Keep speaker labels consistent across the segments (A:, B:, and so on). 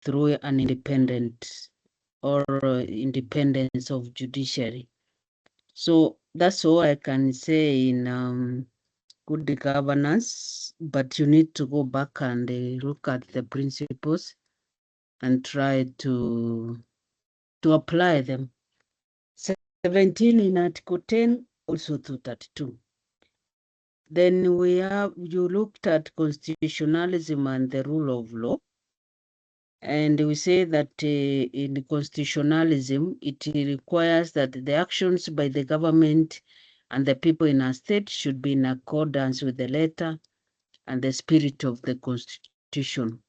A: through an independent or independence of judiciary. So that's all I can say in good governance, but you need to go back and look at the principles and try to apply them. 17 in Article 10, also to 32. Then you looked at constitutionalism and the rule of law. And we say that in constitutionalism, it requires that the actions by the government and the people in a state should be in accordance with the letter and the spirit of the Constitution.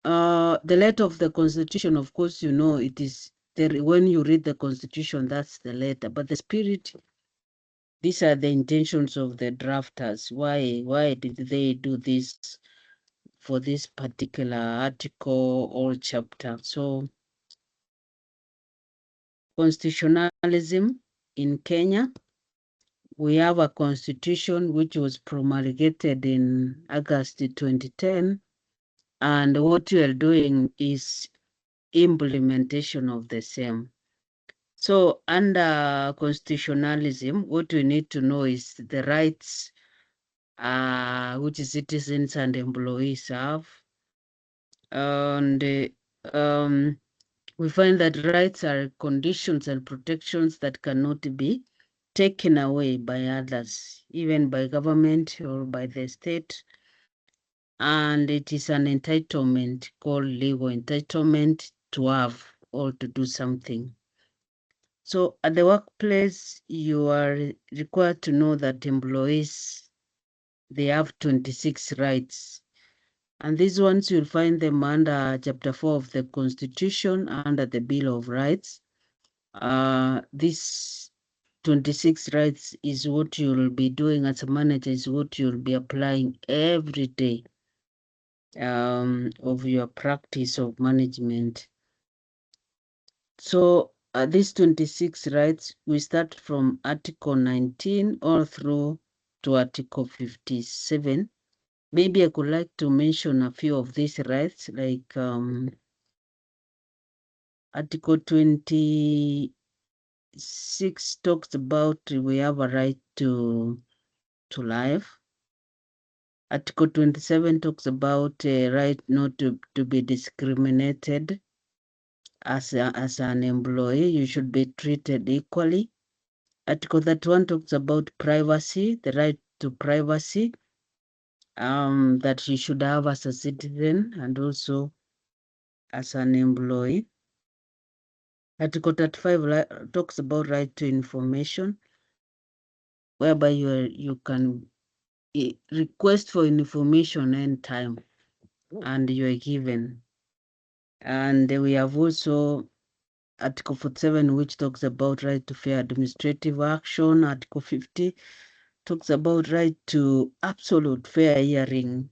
A: The letter of the Constitution, of course, you know, it is when you read the Constitution, that's the letter. But the spirit, these are the intentions of the drafters. Why did they do this for this particular article or chapter? So constitutionalism in Kenya, we have a constitution which was promulgated in August 2010, and what we are doing is implementation of the same. So under constitutionalism, what we need to know is the rights which citizens and employees have. And we find that rights are conditions and protections that cannot be taken away by others, even by government or by the state. And it is an entitlement called legal entitlement to have or to do something. So at the workplace, you are required to know that employees, they have 26 rights. And these ones, you'll find them under Chapter 4 of the Constitution, under the Bill of Rights. This 26 rights is what you'll be doing as a manager, is what you'll be applying every day of your practice of management. So these 26 rights, we start from Article 19 all through to Article 57. Maybe I could like to mention a few of these rights, like Article 26 talks about we have a right to life. Article 27 talks about a right not to be discriminated. As an employee, you should be treated equally. Article 31 talks about privacy, the right to privacy that you should have as a citizen and also as an employee. Article 35 talks about right to information, whereby you can request for information anytime and you are given. And we have also Article 47, which talks about right to fair administrative action. Article 50 talks about right to absolute fair hearing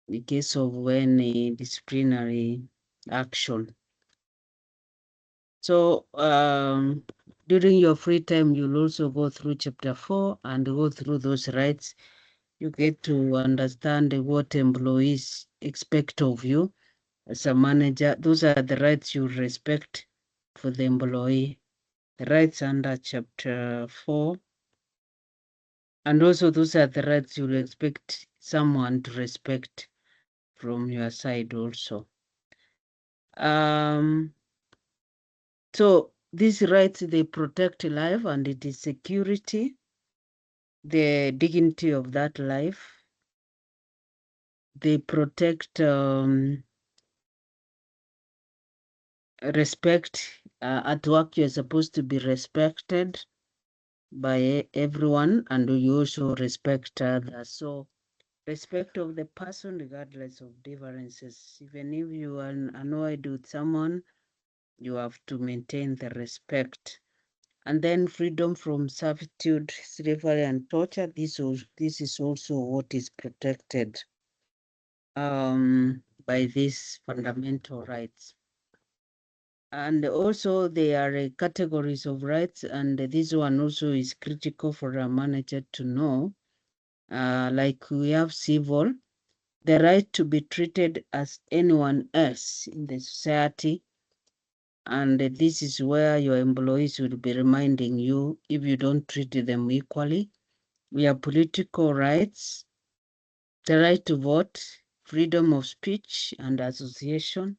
A: in case of any disciplinary action. So during your free time, you'll also go through Chapter 4 and go through those rights. You get to understand what employees expect of you as a manager. Those are the rights you respect for the employee. The rights under Chapter 4. And also those are the rights you'll expect someone to respect from your side also. So these rights, they protect life and it is security, the dignity of that life. They protect respect. At work, you're supposed to be respected by everyone, and you also respect others. So respect of the person regardless of differences. Even if you are annoyed with someone, you have to maintain the respect. And then freedom from servitude, slavery, and torture. This is also what is protected by these fundamental rights. And also there are categories of rights, and this one also is critical for a manager to know. Like we have civil, the right to be treated as anyone else in the society. And this is where your employees will be reminding you if you don't treat them equally. We have political rights, the right to vote, freedom of speech and association,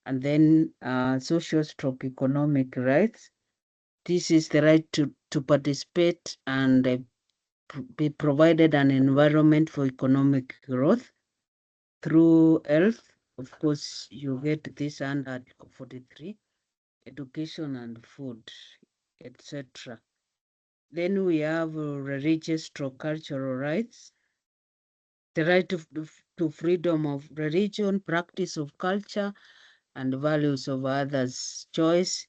A: and then socio-economic rights. This is the right to participate and be provided an environment for economic growth through health. Of course, you get this under Article 43, education and food, etc. Then we have religious or cultural rights, the right to freedom of religion, practice of culture, and values of others' choice.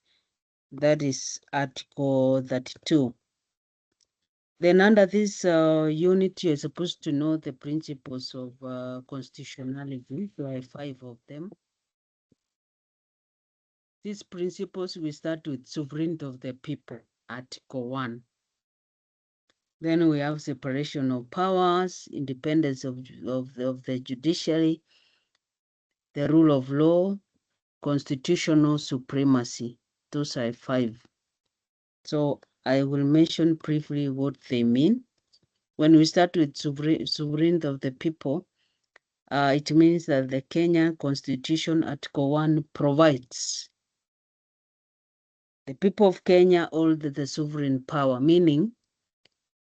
A: That is Article 32. Then under this unit, you're supposed to know the principles of constitutionality. There are 5 of them. These principles, we start with sovereignty of the people, Article 1. Then we have separation of powers, independence of the judiciary, the rule of law, constitutional supremacy. Those are 5. So I will mention briefly what they mean. When we start with sovereignty of the people, it means that the Kenya Constitution, Article 1, provides the people of Kenya hold the sovereign power, meaning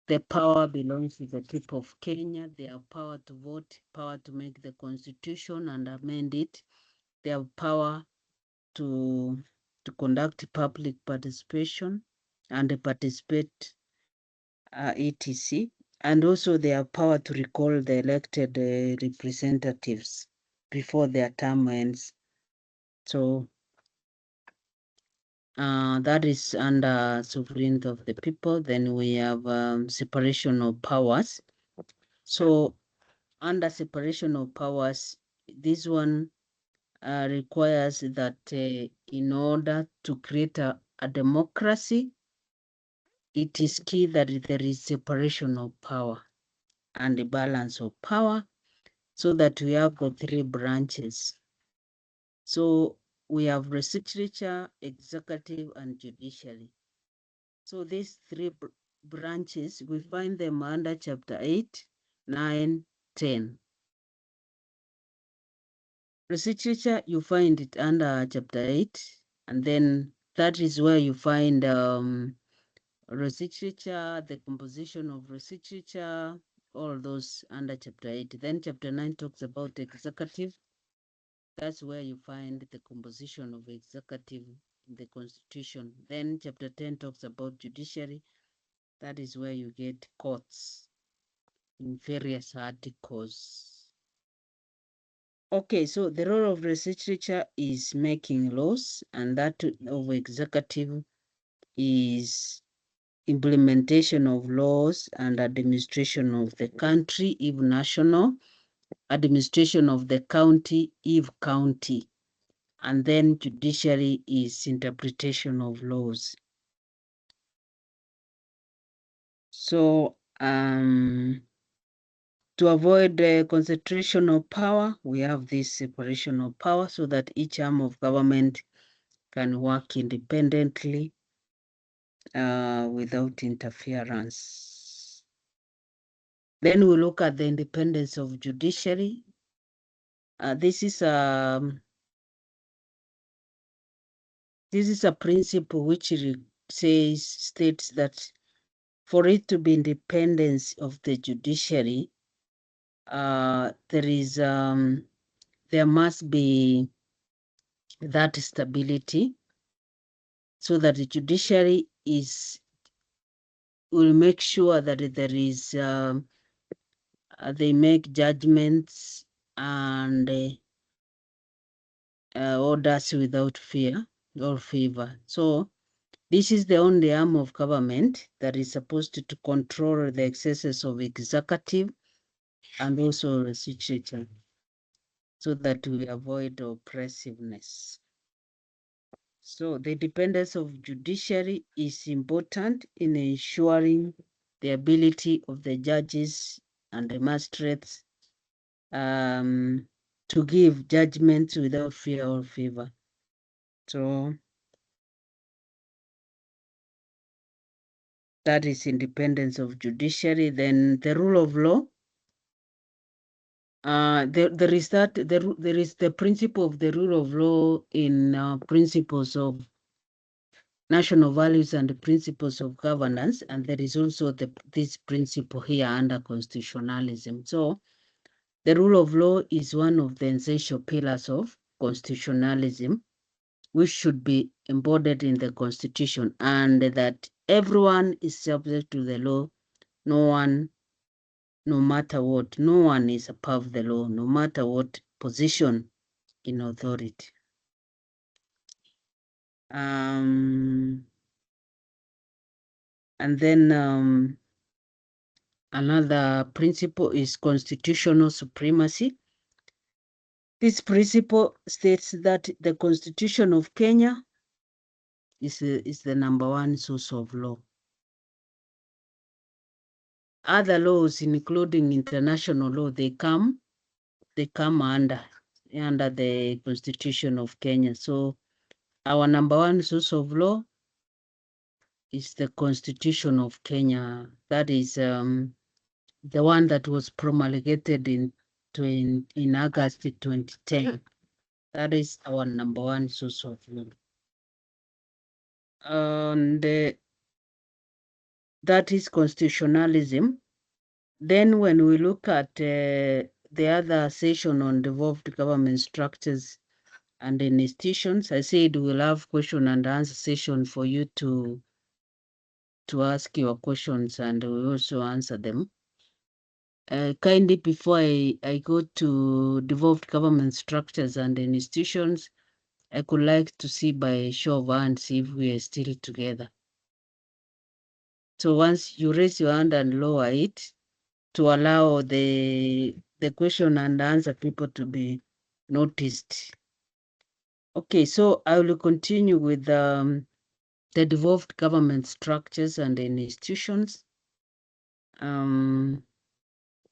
A: the power belongs to the people of Kenya. They have power to vote, power to make the constitution and amend it. They have power to conduct public participation and participate, etc. And also they have power to recall the elected representatives before their term ends. So that is under sovereignty of the people. Then we have separation of powers. So under separation of powers, this one requires that in order to create a democracy, it is key that there is separation of power and the balance of power so that we have the 3 branches. So we have legislature, executive, and judiciary. So these 3 branches, we find them under Chapter 8, 9, 10. Legislature, you find it under Chapter 8, and then that is where you find legislature, the composition of legislature, all those under Chapter 8. Then Chapter 9 talks about executive. That's where you find the composition of executive in the Constitution. Then Chapter 10 talks about judiciary. That is where you get courts in various articles. Okay, so the role of legislature is making laws, and that of executive is implementation of laws and administration of the country if national, administration of the county if county, and then judiciary is interpretation of laws. So to avoid the concentration of power, we have this separation of power so that each arm of government can work independently without interference. Then we look at the independence of judiciary. This is a principle which states that for it to be independence of the judiciary, there must be that stability, so that the judiciary will make sure that there is they make judgments and orders without fear or favor. So this is the only arm of government that is supposed to control the excesses of executive and also legislature, so that we avoid oppressiveness. So the independence of judiciary is important in ensuring the ability of the judges and the magistrates to give judgments without fear or favor. So that is independence of judiciary. Then the rule of law. There is the principle of the rule of law in principles of national values and the principles of governance, and there is also this principle here under constitutionalism. So the rule of law is one of the essential pillars of constitutionalism, which should be embodied in the constitution, and that everyone is subject to the law. No one, no matter what, no one is above the law, no matter what position in authority. And then another principle is constitutional supremacy. This principle states that the Constitution of Kenya is the number one source of law. Other laws, including international law, they come under the Constitution of Kenya. So our number one source of law is the Constitution of Kenya. That is the one that was promulgated in August 2010. That is our number one source of law. And that is constitutionalism. Then when we look at the other session on devolved government structures and institutions, I said we'll have question and answer session for you to ask your questions, and we also answer them. Kindly, before I go to devolved government structures and institutions, I could like to see by a show of hands if we are still together. So once you raise your hand and lower it to allow the question and answer people to be noticed. Okay, so I will continue with the devolved government structures and institutions.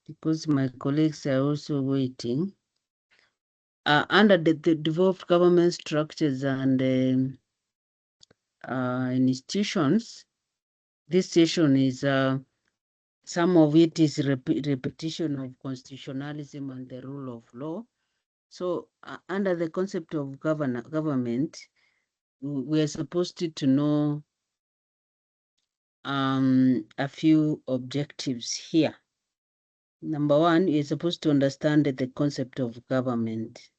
A: Because my colleagues are also waiting. Under the devolved government structures and institutions, this session is some of it is repetition of constitutionalism and the rule of law. So under the concept of government, we are supposed to know a few objectives here. Number one, you're supposed to understand the concept of government.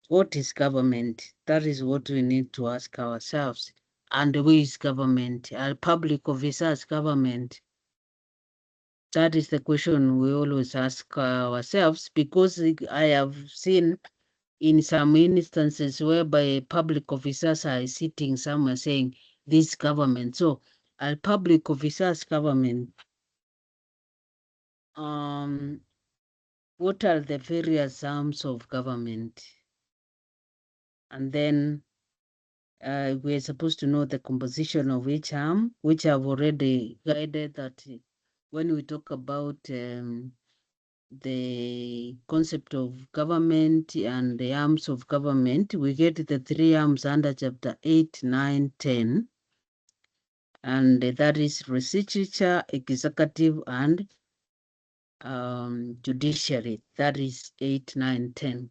A: What is government? That is what we need to ask ourselves. And who is government? Are public officers government? That is the question we always ask ourselves, because I have seen in some instances whereby public officers are sitting somewhere saying this government. So are public officers government? What are the various arms of government? And then we're supposed to know the composition of each arm, which I've already guided that when we talk about the concept of government and the arms of government, we get the three arms under chapter 8, 9, 10. And that is legislature, executive, and judiciary. That is 8, 9, 10.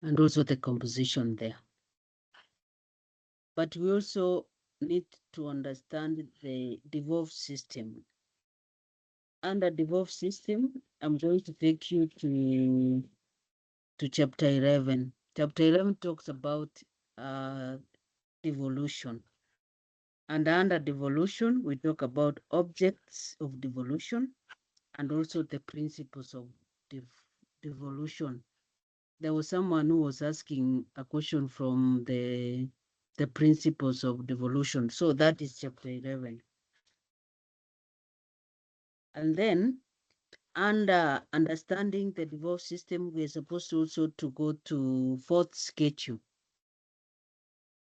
A: And also the composition there. But we also need to understand the devolved system. Under devolved system, I'm going to take you to chapter 11. Chapter 11 talks about devolution. And under devolution, we talk about objects of devolution and also the principles of devolution. There was someone who was asking a question from the principles of devolution. So that is chapter 11. And then under understanding the devolved system, we're supposed to also to go to fourth schedule.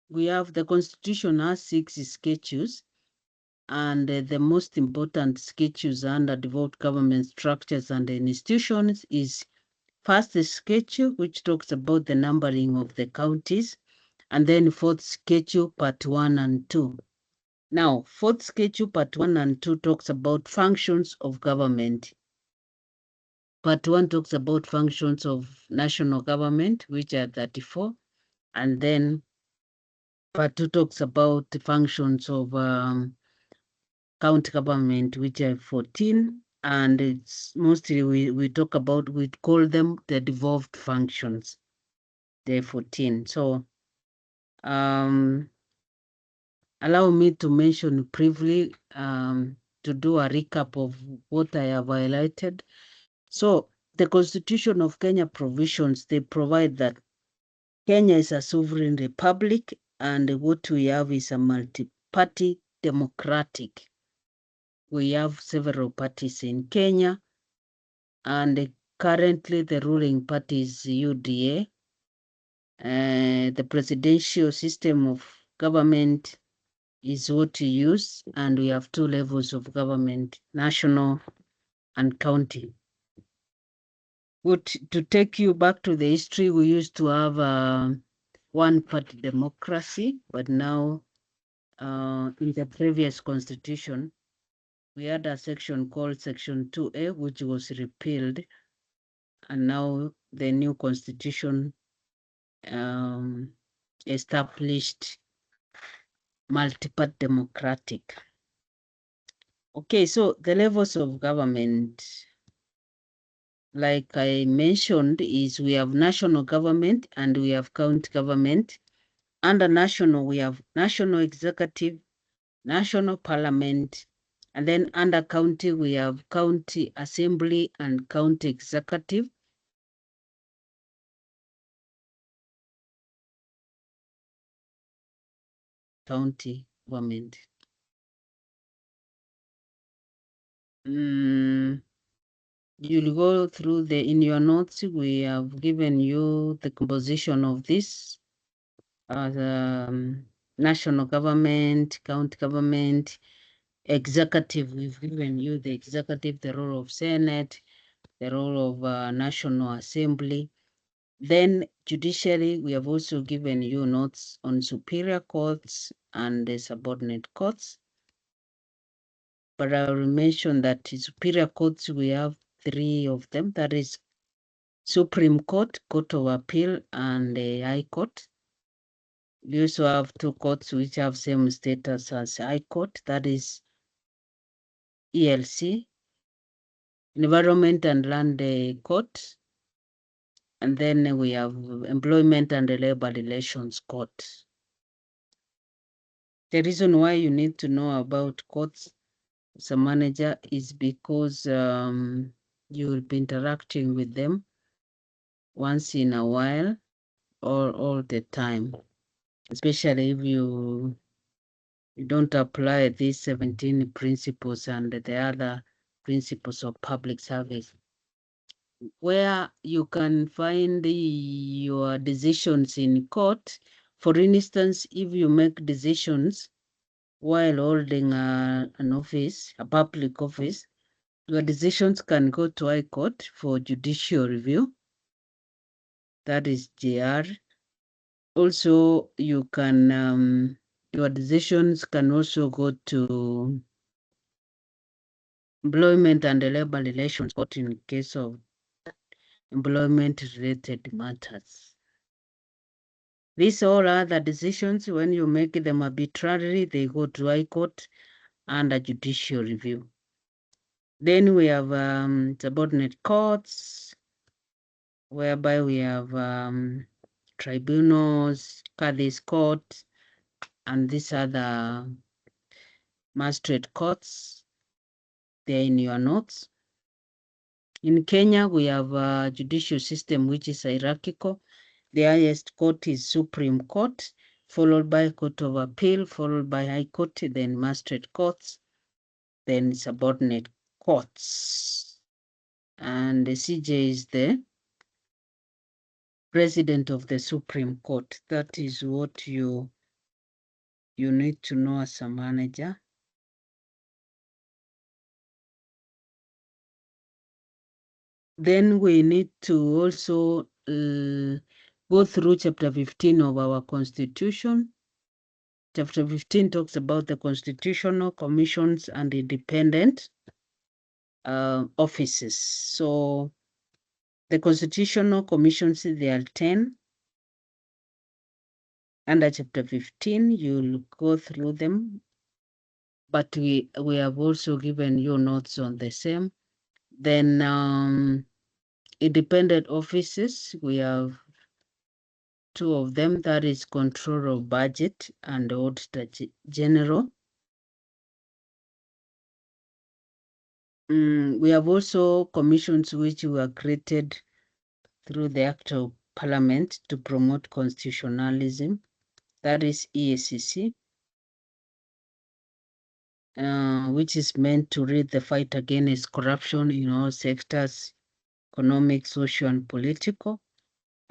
A: We have the Constitution has 6 schedules. And the most important sketches under devolved government structures and institutions is first the schedule, which talks about the numbering of the counties, and then fourth schedule, part 1 and 2. Now, fourth schedule, part 1 and 2 talks about functions of government. Part 1 talks about functions of national government, which are 34. And then part 2 talks about the functions of county government, which are 14. And it's mostly we talk about, we call them the devolved functions. They're 14. So allow me to mention briefly to do a recap of what I have highlighted. So the Constitution of Kenya provisions, they provide that Kenya is a sovereign republic, and what we have is a multi-party democratic. We have several parties in Kenya, and currently the ruling party is UDA. The presidential system of government is what we use, and we have 2 levels of government, national and county. To take you back to the history, we used to have one-party democracy, but now in the previous constitution, we had a section called Section 2A, which was repealed, and now the new constitution established multi-party democratic. Okay, so the levels of government, like I mentioned, is we have national government and we have county government. Under national, we have national executive, national parliament, and then under county, we have county assembly and county executive. County government. You'll go through in your notes, we have given you the composition of this. National government, county government, executive, we've given you the executive, the role of Senate, the role of National Assembly. Then judiciary, we have also given you notes on superior courts and the subordinate courts. But I will mention that superior courts, we have 3 of them. That is Supreme Court, Court of Appeal, and the High Court. We also have 2 courts which have same status as High Court. That is ELC, Environment and Land Court. And then we have Employment and Labor Relations Court. The reason why you need to know about courts as a manager is because you will be interacting with them once in a while or all the time, especially if you don't apply these 17 principles and the other principles of public service, where you can find your decisions in court. For instance, if you make decisions while holding an office, a public office, your decisions can go to High Court for judicial review. That is JR. Also, you can, your decisions can also go to Employment and Labor Relations Court in case of employment-related matters. These all other decisions, when you make them arbitrarily, they go to High Court under judicial review. Then we have subordinate courts, whereby we have tribunals, Kadis Court, and these other magistrate courts. They're in your notes. In Kenya, we have a judicial system which is hierarchical. The highest court is Supreme Court, followed by Court of Appeal, followed by High Court, then magistrate courts, then subordinate courts. And the CJ is the president of the Supreme Court. That is what you need to know as a manager. Then we need to also go through chapter 15 of our constitution. Chapter 15 talks about the constitutional commissions and independent offices. So the constitutional commissions, there are 10. Under chapter 15, you'll go through them, but we have also given you notes on the same. Then independent offices, we have 2 of them, that is control of budget and auditor general. We have also commissions which were created through the Act of Parliament to promote constitutionalism. That is EACC, which is meant to lead the fight against corruption in all sectors, economic, social, and political,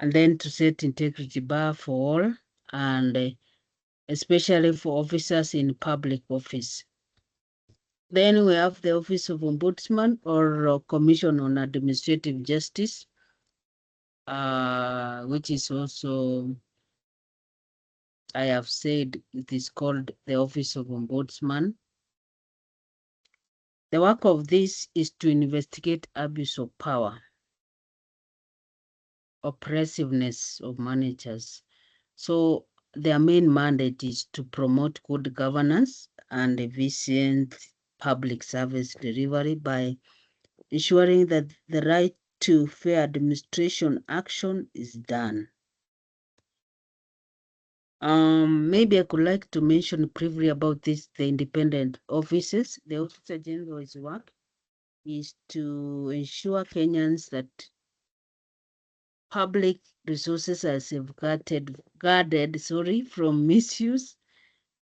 A: and then to set integrity bar for all, and especially for officers in public office. Then we have the Office of Ombudsman or Commission on Administrative Justice, which is also, I have said, it is called the Office of Ombudsman. The work of this is to investigate abuse of power, oppressiveness of managers. So their main mandate is to promote good governance and efficient public service delivery by ensuring that the right to fair administration action is done. Maybe I could like to mention briefly about this, the independent offices. The Auditor General's work is to ensure Kenyans that public resources are safeguarded from misuse,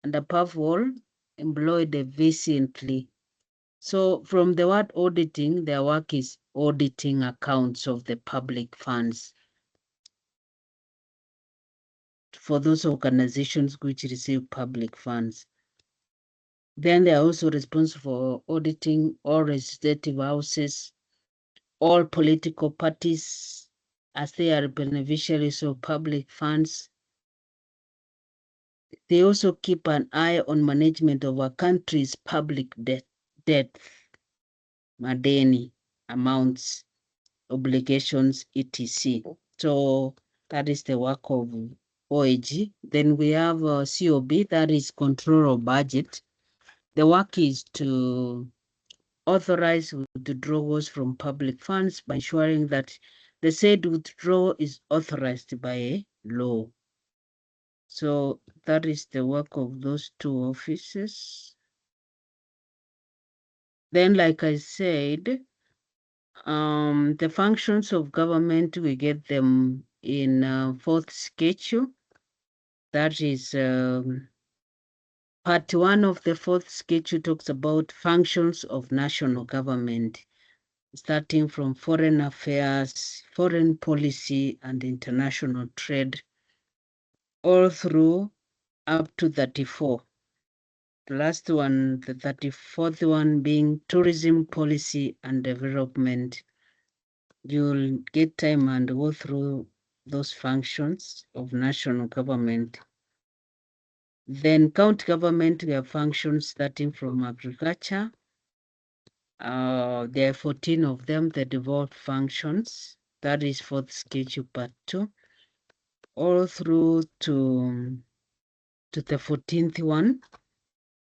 A: and above all, employed efficiently. So from the word auditing, their work is auditing accounts of the public funds for those organizations which receive public funds. Then they are also responsible for auditing all legislative houses, all political parties, as they are beneficiaries of public funds. They also keep an eye on management of our country's public debt, madeni, amounts, obligations, etc. So that is the work of OAG. Then we have COB, that is control of budget. The work is to authorize withdrawals from public funds by ensuring that the said withdrawal is authorized by a law. So that is the work of those 2 offices. Then, like I said, the functions of government, we get them in 4th schedule. That is part 1 of the 4th schedule talks about functions of national government, starting from foreign affairs, foreign policy, and international trade, all through up to 34. The last one, the 34th one, being tourism policy and development. You'll get time and go through those functions of national government. Then county government, we have functions starting from agriculture. There are 14 of them, the devolved functions. That is 4th schedule part 2. All through to the 14th one,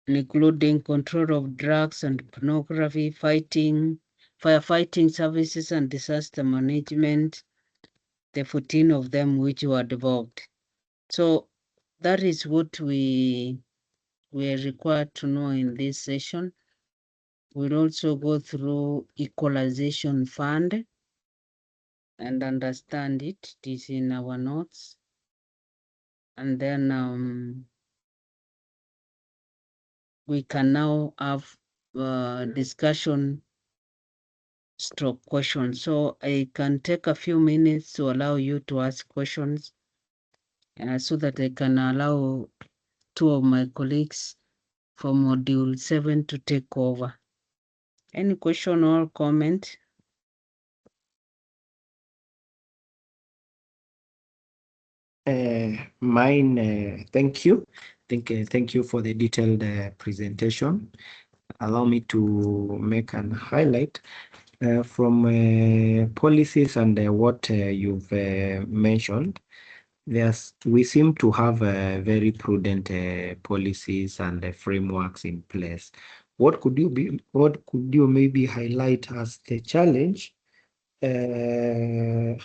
A: including control of drugs and pornography, firefighting services and disaster management, the 14 of them which were devolved. So that is what we are required to know in this session. We'll also go through equalization fund and understand it. It is in our notes. And then we can now have discussion stroke questions. So I can take a few minutes to allow you to ask questions so that I can allow 2 of my colleagues for module 7 to take over. Any question or comment?
B: Mine, thank you. Thank you for the detailed presentation. Allow me to make an highlight from policies and what you've mentioned. We seem to have very prudent policies and frameworks in place. What could you maybe highlight as the challenge acting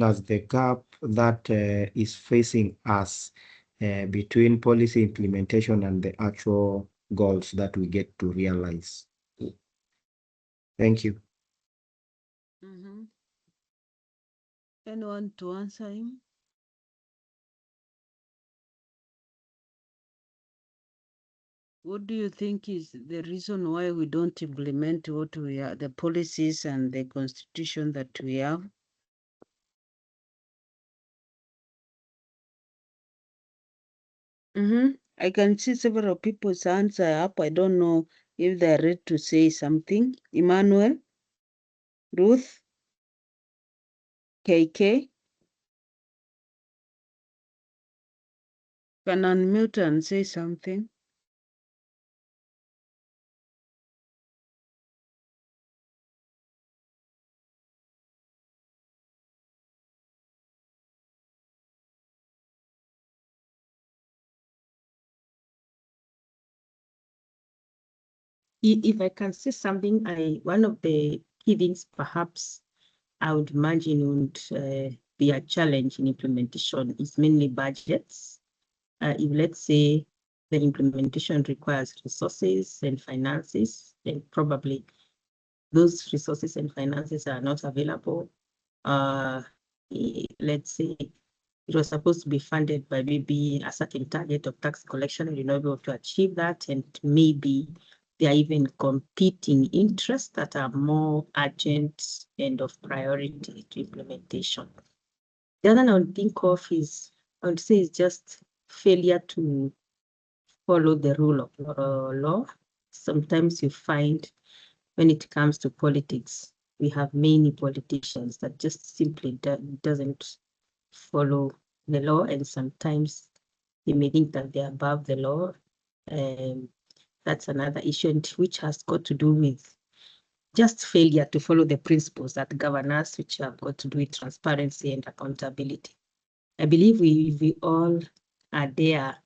B: as the gap that is facing us between policy implementation and the actual goals that we get to realize? Thank you.
A: Anyone to answer him? What do you think is the reason why we don't implement what we are, the policies and the constitution that we have? I can see several people's hands are up. I don't know if they're ready to say something. Emmanuel, Ruth, KK, can unmute and say something.
C: If I can say something, one of the key things perhaps I would imagine would be a challenge in implementation is mainly budgets. If let's say the implementation requires resources and finances, then probably those resources and finances are not available. Let's say it was supposed to be funded by maybe a certain target of tax collection, and you're not able to achieve that, and maybe there are even competing interests that are more urgent and of priority to implementation. The other one I would think of is, I would say, is just failure to follow the rule of law. Sometimes you find when it comes to politics, we have many politicians that just simply doesn't follow the law, and sometimes they may think that they're above the law. That's another issue, and which has got to do with just failure to follow the principles that govern us, which have got to do with transparency and accountability. I believe we all adhere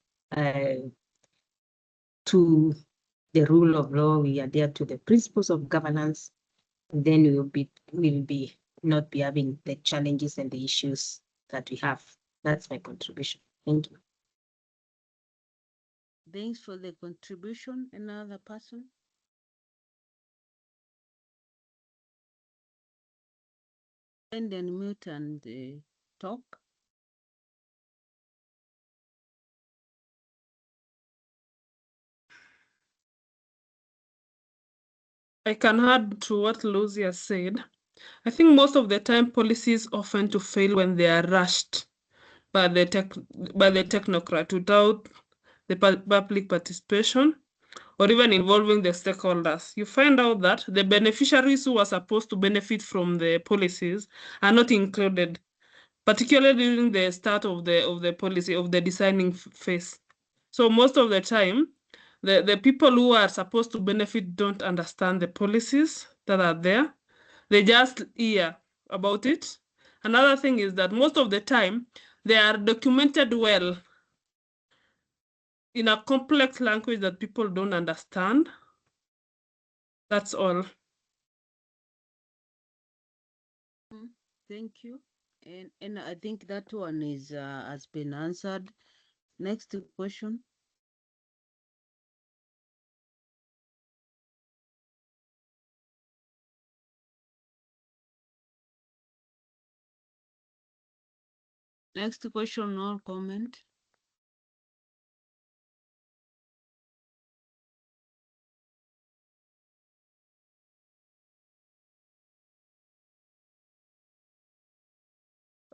C: to the rule of law, we adhere to the principles of governance, and then we'll not be having the challenges and the issues that we have. That's my contribution. Thank you.
A: Thanks for the contribution. Another person? And then mute and talk.
D: I can add to what Lucia said. I think most of the time policies often to fail when they are rushed by the technocrat without the public participation or even involving the stakeholders. You find out that the beneficiaries who are supposed to benefit from the policies are not included, particularly during the start of the policy, of the designing phase. So most of the time, the people who are supposed to benefit don't understand the policies that are there. They just hear about it. Another thing is that most of the time, they are documented well in a complex language that people don't understand. That's all.
A: Thank you. And I think that one is has been answered. Next question. Next question or comment.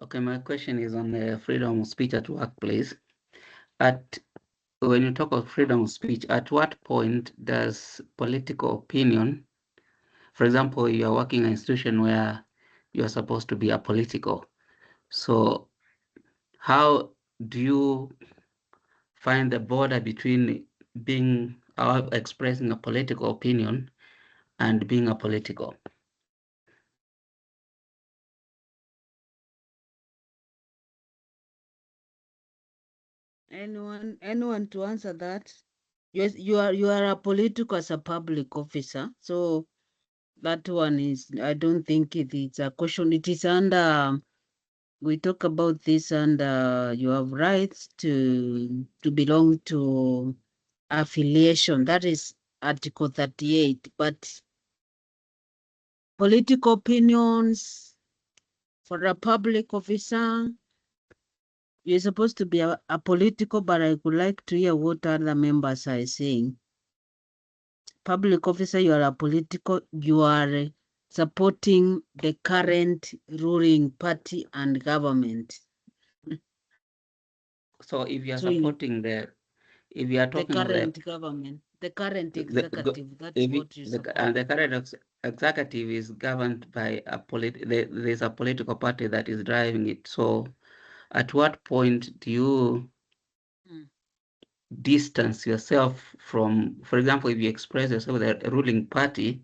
E: Okay, my question is on freedom of speech at workplace. When you talk of freedom of speech, at what point does political opinion, for example, you are working in an institution where you are supposed to be apolitical, so how do you find the border between being or expressing a political opinion and being apolitical?
A: Anyone to answer that? Yes, you are a political as a public officer, so that one is, I don't think it's a question. It is under, we talk about this, and you have rights to belong to affiliation. That is Article 38. But political opinions for a public officer, you're supposed to be a political, but I would like to hear what other members are saying. Public officer, you are a political, you are supporting the current ruling party and government.
E: So if you are
A: So
E: supporting if you are
A: the
E: talking of
A: current government, the current
E: the
A: executive, that's
E: if
A: what you support.
E: and the current executive is governed by there's a political party that is driving it. So at what point do you distance yourself from, for example, if you express yourself with a ruling party,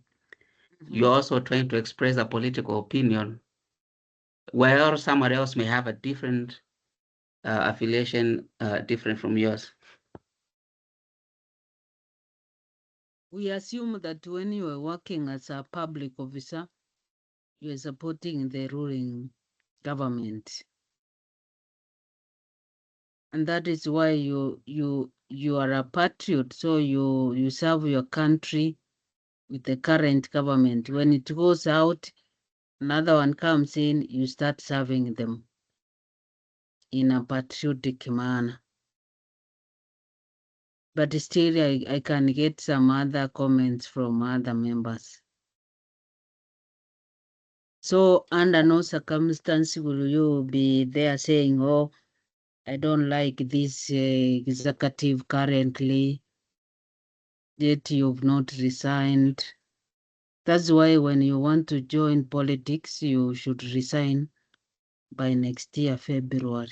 E: you're also trying to express a political opinion where someone else may have a different affiliation, different from yours?
A: We assume that when you are working as a public officer, you are supporting the ruling government. And that is why you are a patriot, so you serve your country with the current government. When it goes out, another one comes in, you start serving them in a patriotic manner. But still, I can get some other comments from other members. So under no circumstance will you be there saying, oh, I don't like this executive currently, yet you've not resigned. That's why when you want to join politics, you should resign by next year, February,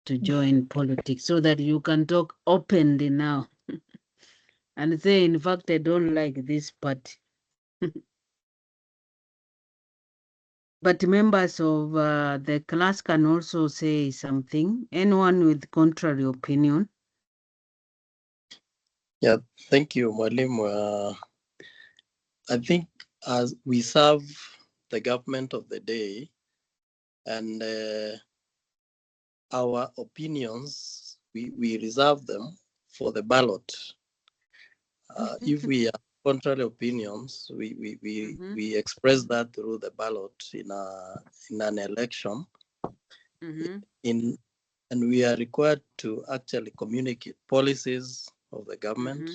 A: to join politics so that you can talk openly now and say, in fact, I don't like this party. But members of the class can also say something. Anyone with contrary opinion?
F: Yeah, thank you, Mwalimu. I think as we serve the government of the day, and our opinions, we reserve them for the ballot. If we have contrary opinions, we express that through the ballot in an election. And we are required to actually communicate policies of the government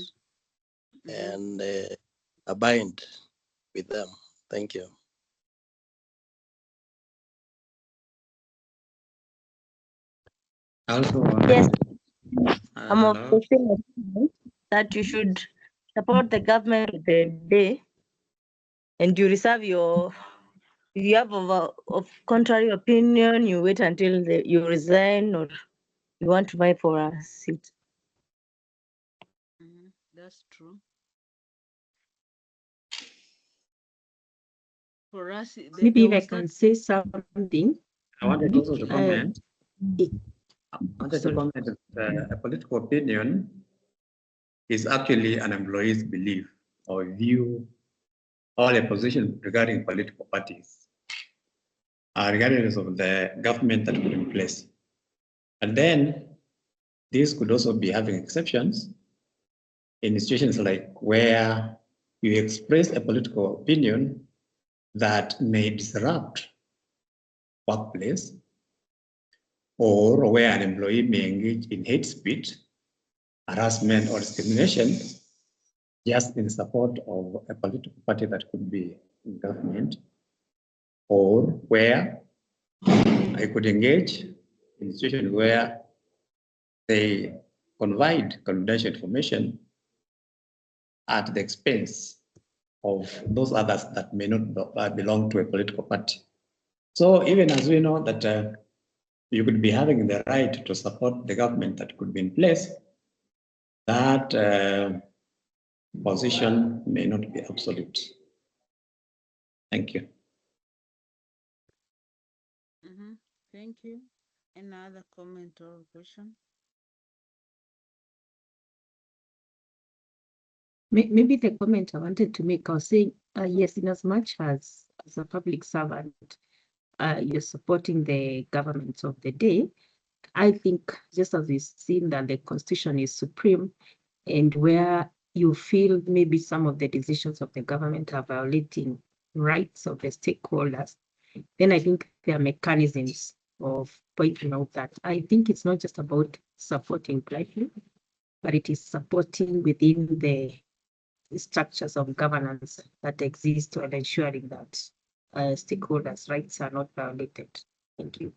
F: and abide with them. Thank you.
G: Also,
H: yes, I'm of the same opinion that you should support the government of the day, and you reserve your. If you have of contrary opinion, you wait until you resign or you want to vie for a seat.
A: That's true. For us,
C: maybe if I can say something.
G: I wanted also to comment. I wanted to comment that a political opinion is actually an employee's belief or view or a position regarding political parties, regardless of the government that put in place. And then this could also be having exceptions in situations like where you express a political opinion that may disrupt workplace, or where an employee may engage in hate speech, harassment, or discrimination just in support of a political party that could be in government, or where I could engage in situations where they confide confidential information at the expense of those others that may not belong to a political party. So even as we know that you could be having the right to support the government that could be in place, that position may not be absolute. Thank you.
A: Thank you. Another comment or question?
C: Maybe the comment I wanted to make, I was saying, yes, in as much as a public servant, you're supporting the governments of the day, I think just as we've seen that the Constitution is supreme, and where you feel maybe some of the decisions of the government are violating rights of the stakeholders, then I think there are mechanisms of pointing out that. I think it's not just about supporting blindly, but it is supporting within the structures of governance that exist and ensuring that stakeholders' rights are not violated. Thank you.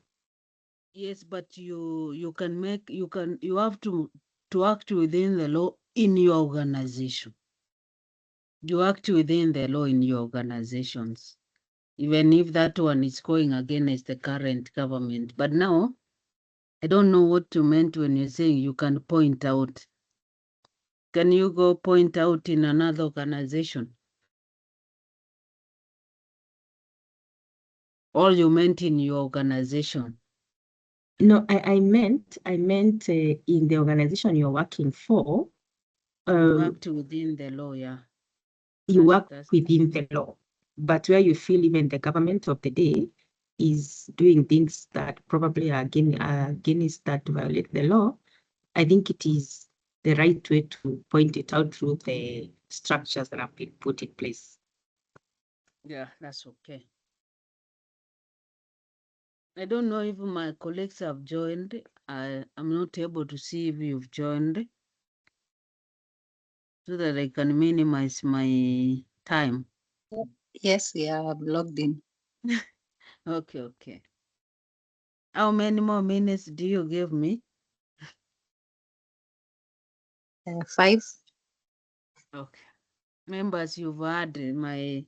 A: Yes, but you have to act within the law in your organization. You act within the law in your organizations, even if that one is going against the current government. But now, I don't know what you meant when you're saying you can point out. Can you go point out in another organization? Or you meant in your organization?
C: No, I meant in the organization you're working for.
A: You act within the law, yeah.
C: You work within the law, but where you feel even the government of the day is doing things that probably are against that violate the law, I think it is the right way to point it out through the structures that have been put in place.
A: Yeah, that's okay. I don't know if my colleagues have joined. I'm not able to see if you've joined so that I can minimize my time.
I: Yes, we are logged in.
A: Okay. How many more minutes do you give me?
I: 5.
A: Okay. Members, you've heard my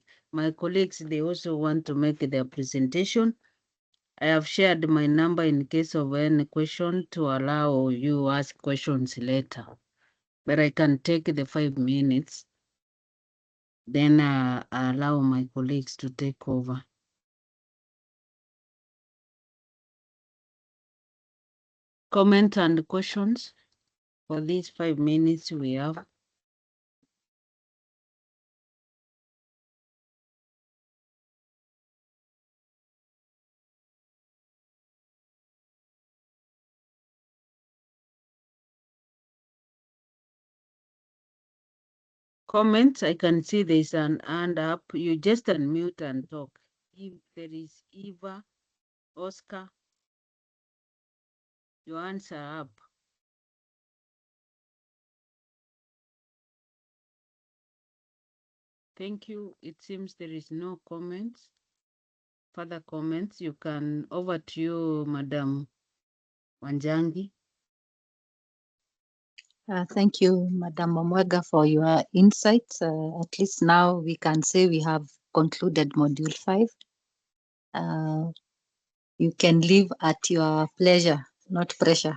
A: colleagues, they also want to make their presentation. I have shared my number in case of any question to allow you ask questions later. But I can take the 5 minutes. Then allow my colleagues to take over. Comment and questions for these 5 minutes we have. Comments, I can see there's an hand up. You just unmute and talk. If there is Eva, Oscar, your hands are up. Thank you. It seems there is no comments. Further comments, you can, over to you, Madam Wanjangi.
I: Thank you, Madam Momwega, for your insights. At least now we can say we have concluded Module 5. You can leave at your pleasure, not pressure.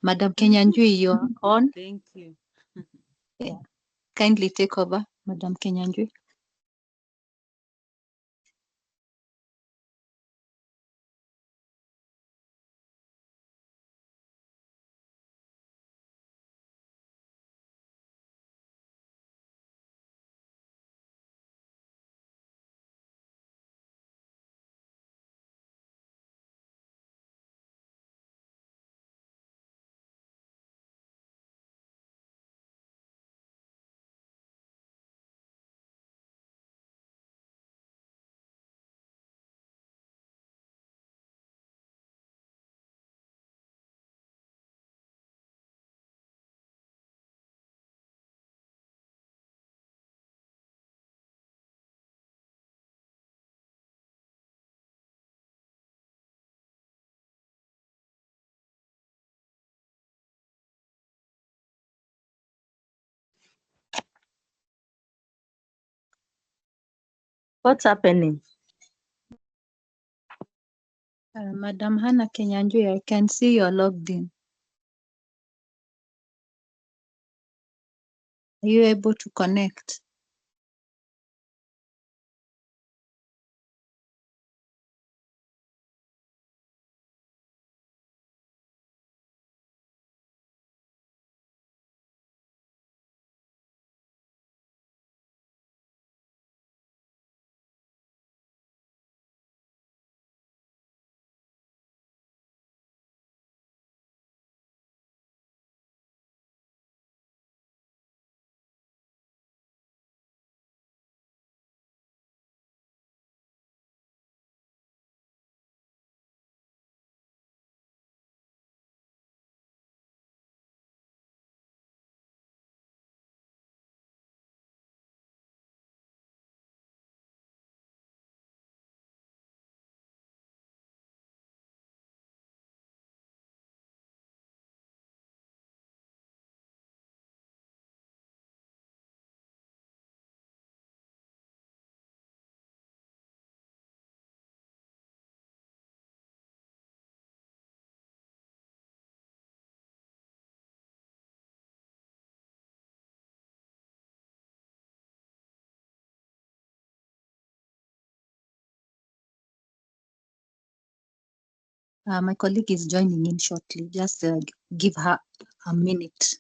I: Madam Kenyanjui, you're on.
A: Thank you.
I: Yeah. Kindly take over, Madam Kenyanjui. What's happening? Madam Hannah Kenyanjui, I can see you're logged in. Are you able to connect? My colleague is joining in shortly. Just give her a minute.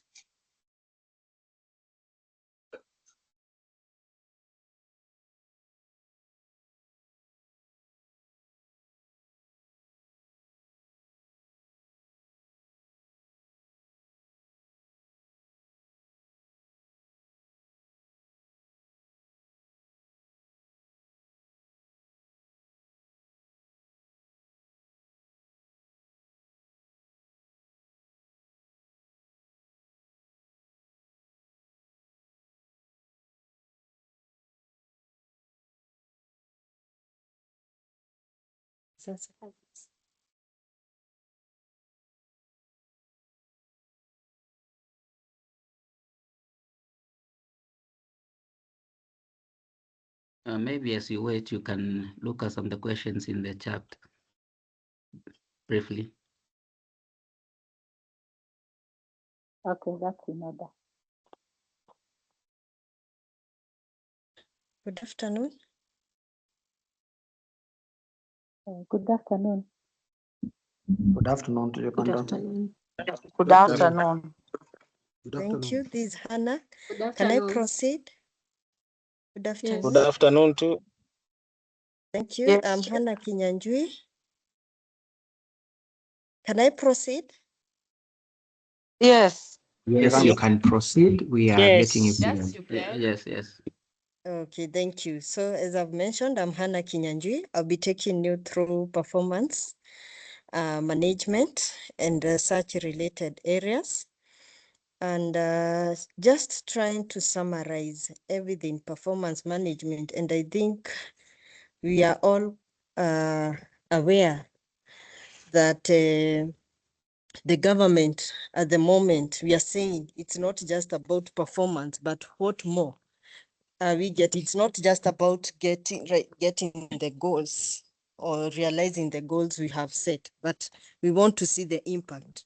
E: Maybe as you wait, you can look at some of the questions in the chat briefly.
I: Okay, that's in order.
J: Good afternoon.
I: Good afternoon.
B: Good afternoon to you,
H: Good
B: Kanda.
H: afternoon.
J: Good afternoon.
B: Good
J: Thank
B: afternoon.
J: you. This is Hannah.
H: Good
J: Can I
H: afternoon.
J: proceed? Good afternoon.
F: Good afternoon too.
J: Thank you.
H: Yes.
J: I'm Hannah Kinyanjui. Can I proceed?
H: Yes.
B: Yes, you can proceed. We are getting you.
H: Yes, you
E: Yeah,
H: can.
E: yes.
J: Okay, thank you. So as I've mentioned, I'm Hannah Kinyanjui. I'll be taking you through performance management and such related areas. And just trying to summarize everything performance management. And I think we are all aware that the government at the moment, we are saying it's not just about performance, but what more it's not just about getting the goals or realizing the goals we have set, but we want to see the impact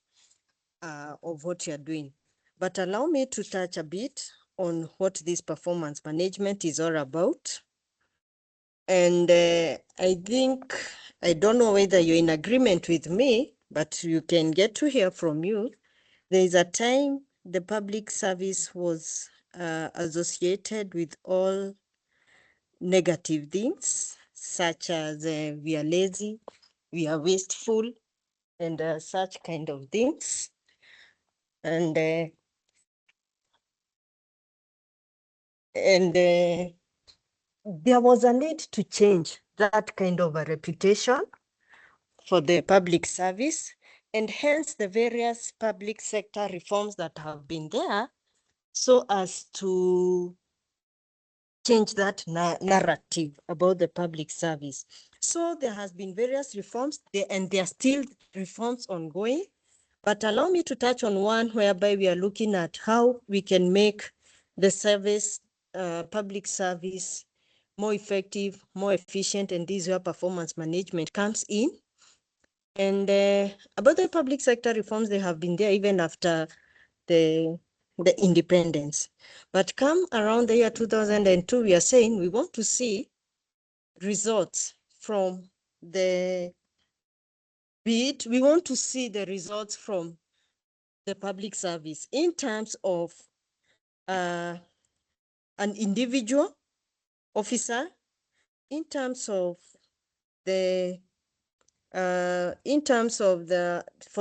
J: of what you're doing. But allow me to touch a bit on what this performance management is all about. And I think, I don't know whether you're in agreement with me, but you can get to hear from you. There is a time the public service was associated with all negative things, such as we are lazy, we are wasteful, and such kind of things. And there was a need to change that kind of a reputation for the public service, and hence the various public sector reforms that have been there, so as to change that narrative about the public service. So there has been various reforms and there are still reforms ongoing, but allow me to touch on one whereby we are looking at how we can make the service, public service, more effective, more efficient, and this is where performance management comes in. And about the public sector reforms, they have been there even after the independence. But come around the year 2002, we are saying we want to see results from the, we want to see the results from the public service in terms of an individual officer, in terms of the, for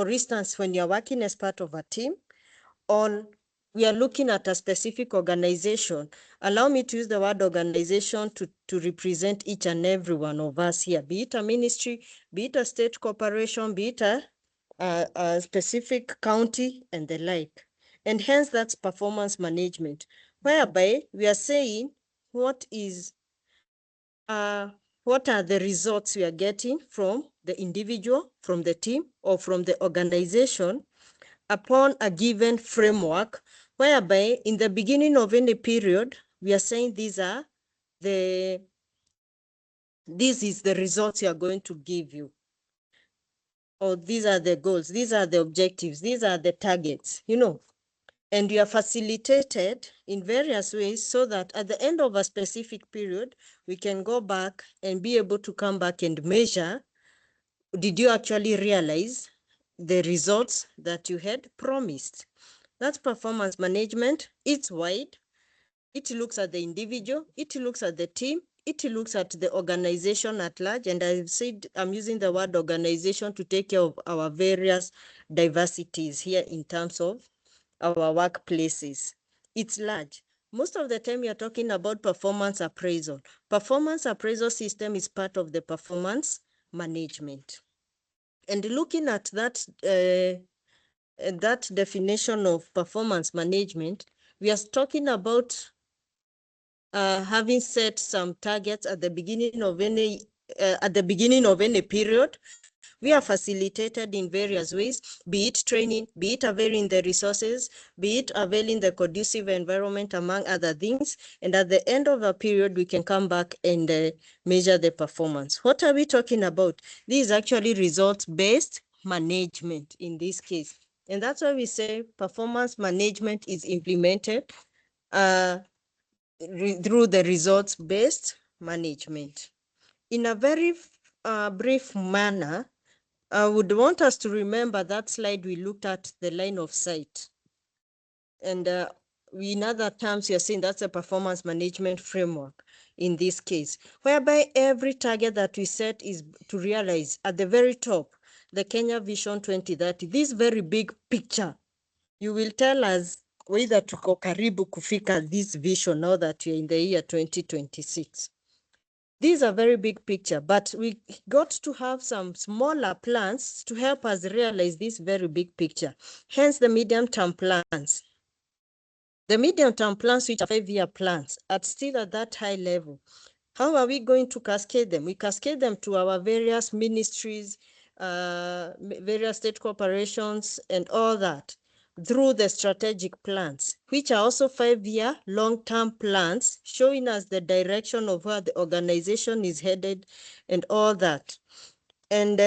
J: instance, when you're working as part of a team, on we are looking at a specific organization. Allow me to use the word organization to represent each and every one of us here, be it a ministry, be it a state corporation, be it a specific county and the like. And hence that's performance management, whereby we are saying what are the results we are getting from the individual, from the team, or from the organization upon a given framework, whereby in the beginning of any period, we are saying this is the results you are going to give you. Or these are the goals, these are the objectives, these are the targets, and you are facilitated in various ways so that at the end of a specific period, we can go back and be able to come back and measure, did you actually realize the results that you had promised? That's performance management. It's wide. It looks at the individual, it looks at the team, it looks at the organization at large. And I've said, I'm using the word organization to take care of our various diversities here in terms of our workplaces. It's large. Most of the time you're talking about performance appraisal. Performance appraisal system is part of the performance management. And looking at that, that definition of performance management, we are talking about having set some targets at the beginning of any period. We are facilitated in various ways, be it training, be it availing the resources, be it availing the conducive environment, among other things. And at the end of a period, we can come back and measure the performance. What are we talking about? This is actually results-based management in this case. And that's why we say performance management is implemented through the results-based management. In a very brief manner, I would want us to remember that slide we looked at, the line of sight. And in other terms, you're saying that's a performance management framework in this case, whereby every target that we set is to realize at the very top, the Kenya Vision 2030, this very big picture. You will tell us whether tuko karibu kufika this vision now that we're in the year 2026. These are very big picture, but we got to have some smaller plans to help us realize this very big picture. Hence the medium-term plans. The medium-term plans, which are 5-year plans, are still at that high level. How are we going to cascade them? We cascade them to our various ministries, various state corporations, and all that through the strategic plans, which are also 5-year long-term plans, showing us the direction of where the organization is headed and all that. And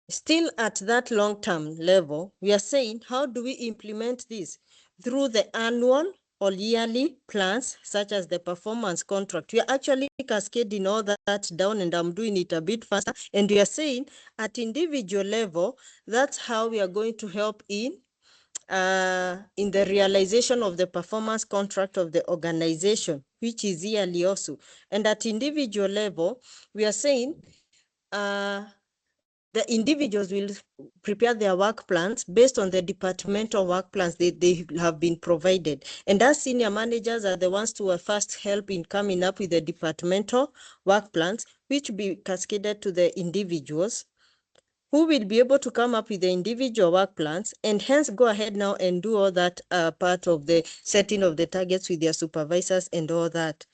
J: still at that long-term level, we are saying, how do we implement this? Through the annual or yearly plans, such as the performance contract. We are actually cascading all that down, and I'm doing it a bit faster. And we are saying at individual level, that's how we are going to help in the realization of the performance contract of the organization, which is yearly also. And at individual level, we are saying the individuals will prepare their work plans based on the departmental work plans they have been provided. And as senior managers are the ones to first help in coming up with the departmental work plans, which will be cascaded to the individuals, who will be able to come up with the individual work plans and hence go ahead now and do all that part of the setting of the targets with their supervisors and all that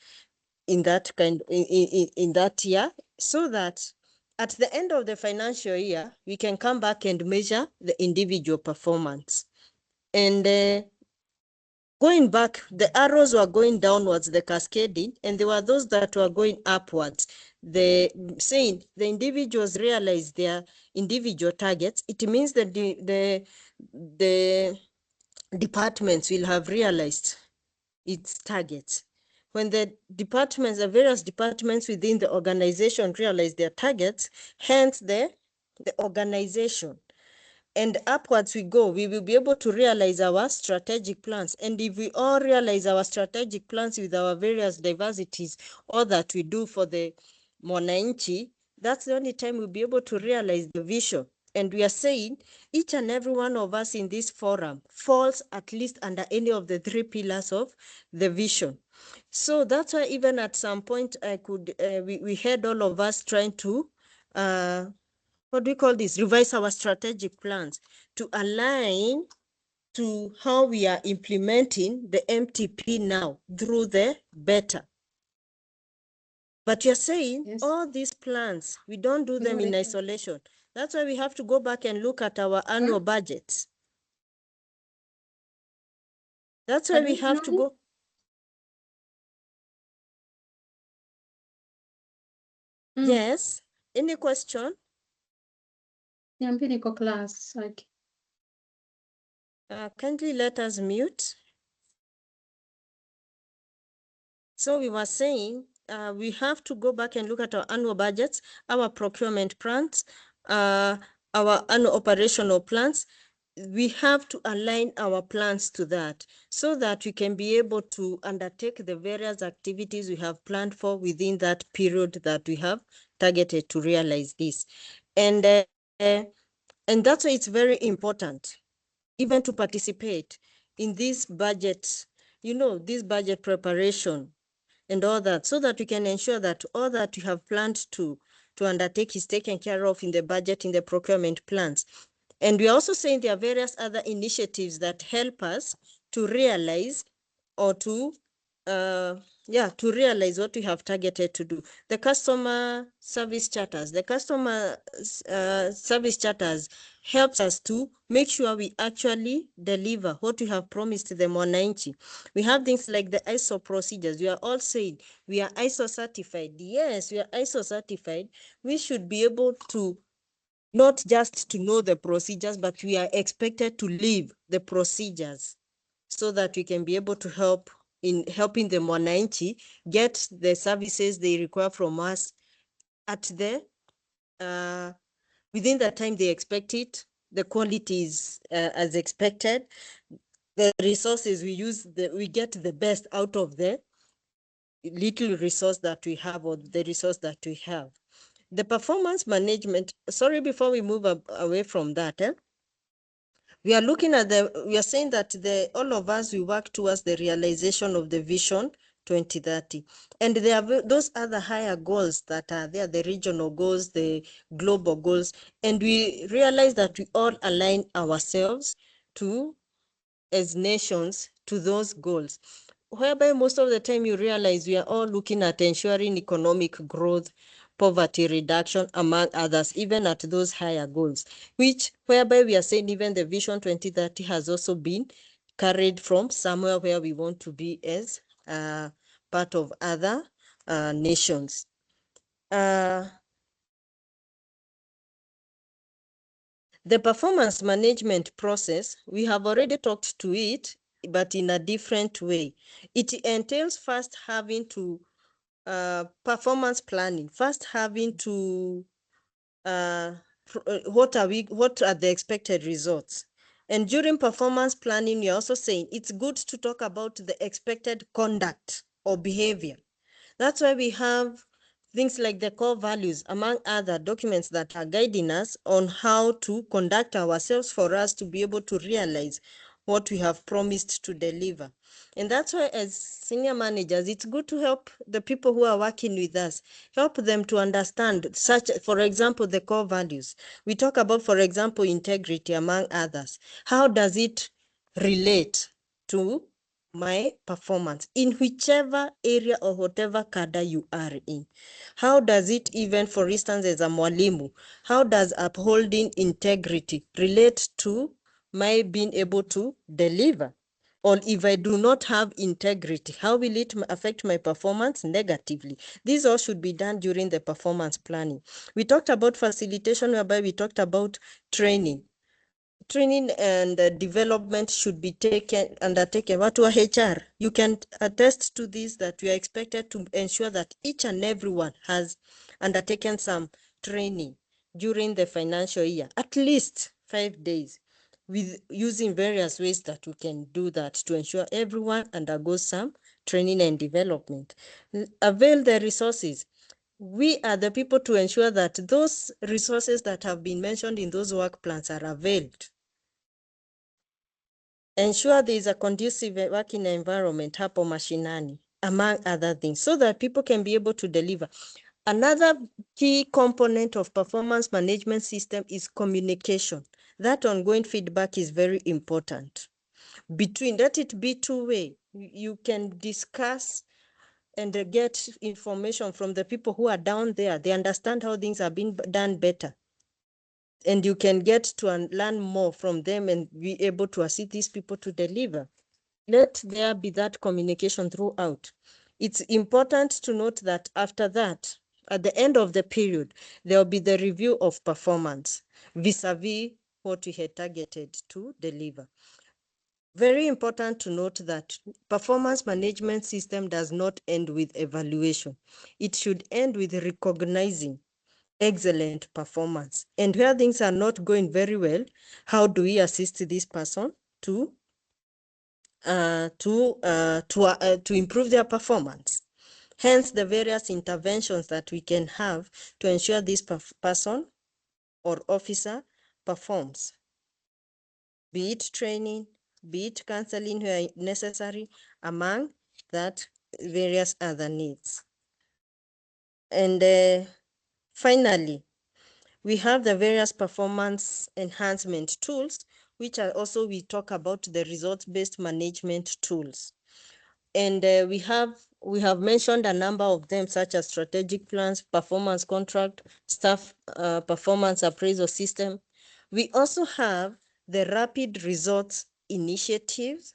J: in that year, so that at the end of the financial year, we can come back and measure the individual performance. And going back, the arrows were going downwards, the cascading, and there were those that were going upwards. saying the individuals realize their individual targets, it means that the departments will have realized its targets. When the various departments within the organization realize their targets, hence the organization, and upwards we go, we will be able to realize our strategic plans. And if we all realize our strategic plans with our various diversities, all that we do for the Mwananchi, that's the only time we'll be able to realize the vision. And we are saying each and every one of us in this forum falls at least under any of the 3 pillars of the vision. So that's why even at some point we had all of us trying to what do we call this? Revise our strategic plans to align to how we are implementing the MTP now through the better. But you're saying all these plans, we don't do them in isolation. That's why we have to go back and look at our annual budgets. That's why we have to go. Yes. Any question?
A: Class. Okay.
J: Kindly let us mute. So we were saying we have to go back and look at our annual budgets, our procurement plans, our annual operational plans. We have to align our plans to that so that we can be able to undertake the various activities we have planned for within that period that we have targeted to realize this. And that's why it's very important even to participate in this budget, this budget preparation and all that, so that we can ensure that all that you have planned to undertake is taken care of in the budget, in the procurement plans. And we're also saying there are various other initiatives that help us to realize or to realize what we have targeted to do. The customer service charters. The customer service charters helps us to make sure we actually deliver what we have promised the Mwananchi. We have things like the ISO procedures. We are all saying we are ISO certified. Yes, we are ISO certified. We should be able to not just to know the procedures, but we are expected to live the procedures so that we can be able to help in helping the Mwananchi get the services they require from us at the within the time they expect it, the quality is as expected, the resources we use, we get the best out of the little resource that we have or the resource that we have. The performance management, sorry, before we move away from that, we are looking at we are saying that all of us, we work towards the realization of the vision 2030. And there are those other higher goals that are there, the regional goals, the global goals. And we realize that we all align ourselves to, as nations, to those goals, whereby most of the time you realize we are all looking at ensuring economic growth, poverty reduction, among others, even at those higher goals, whereby we are saying even the Vision 2030 has also been carried from somewhere where we want to be as part of other nations. The performance management process, we have already talked to it, but in a different way. It entails first having to performance planning, first having to what are the expected results. And during performance planning, you're also saying it's good to talk about the expected conduct or behavior. That's why we have things like the core values, among other documents that are guiding us on how to conduct ourselves for us to be able to realize what we have promised to deliver. And that's why as senior managers, it's good to help the people who are working with us, help them to understand such, for example, the core values. We talk about, for example, integrity, among others. How does it relate to my performance in whichever area or whatever cadre you are in? How does it, even for instance, as a mwalimu, how does upholding integrity relate to my being able to deliver? or if I do not have integrity, how will it affect my performance negatively? These all should be done during the performance planning. We talked about facilitation, whereby we talked about training. Training and development should be undertaken. What to HR? You can attest to this, that we are expected to ensure that each and everyone has undertaken some training during the financial year, at least 5 days, with using various ways that we can do that to ensure everyone undergoes some training and development. Avail the resources. We are the people to ensure that those resources that have been mentioned in those work plans are availed. Ensure there is a conducive working environment hapo mashinani, among other things, so that people can be able to deliver. Another key component of performance management system is communication. That ongoing feedback is very important. Let it be two-way. You can discuss and get information from the people who are down there. They understand how things are being done better. And you can get to learn more from them and be able to assist these people to deliver. Let there be that communication throughout. It's important to note that after that, at the end of the period, there will be the review of performance vis-a-vis what we had targeted to deliver. Very important to note that performance management system does not end with evaluation. It should end with recognizing excellent performance. And where things are not going very well, how do we assist this person to improve their performance? Hence, the various interventions that we can have to ensure this person or officer performs, be it training, be it counseling where necessary, among that various other needs. And finally, we have the various performance enhancement tools, which are also, we talk about the results-based management tools. And we have mentioned a number of them, such as strategic plans, performance contract, staff performance appraisal system. We also have the rapid results initiatives,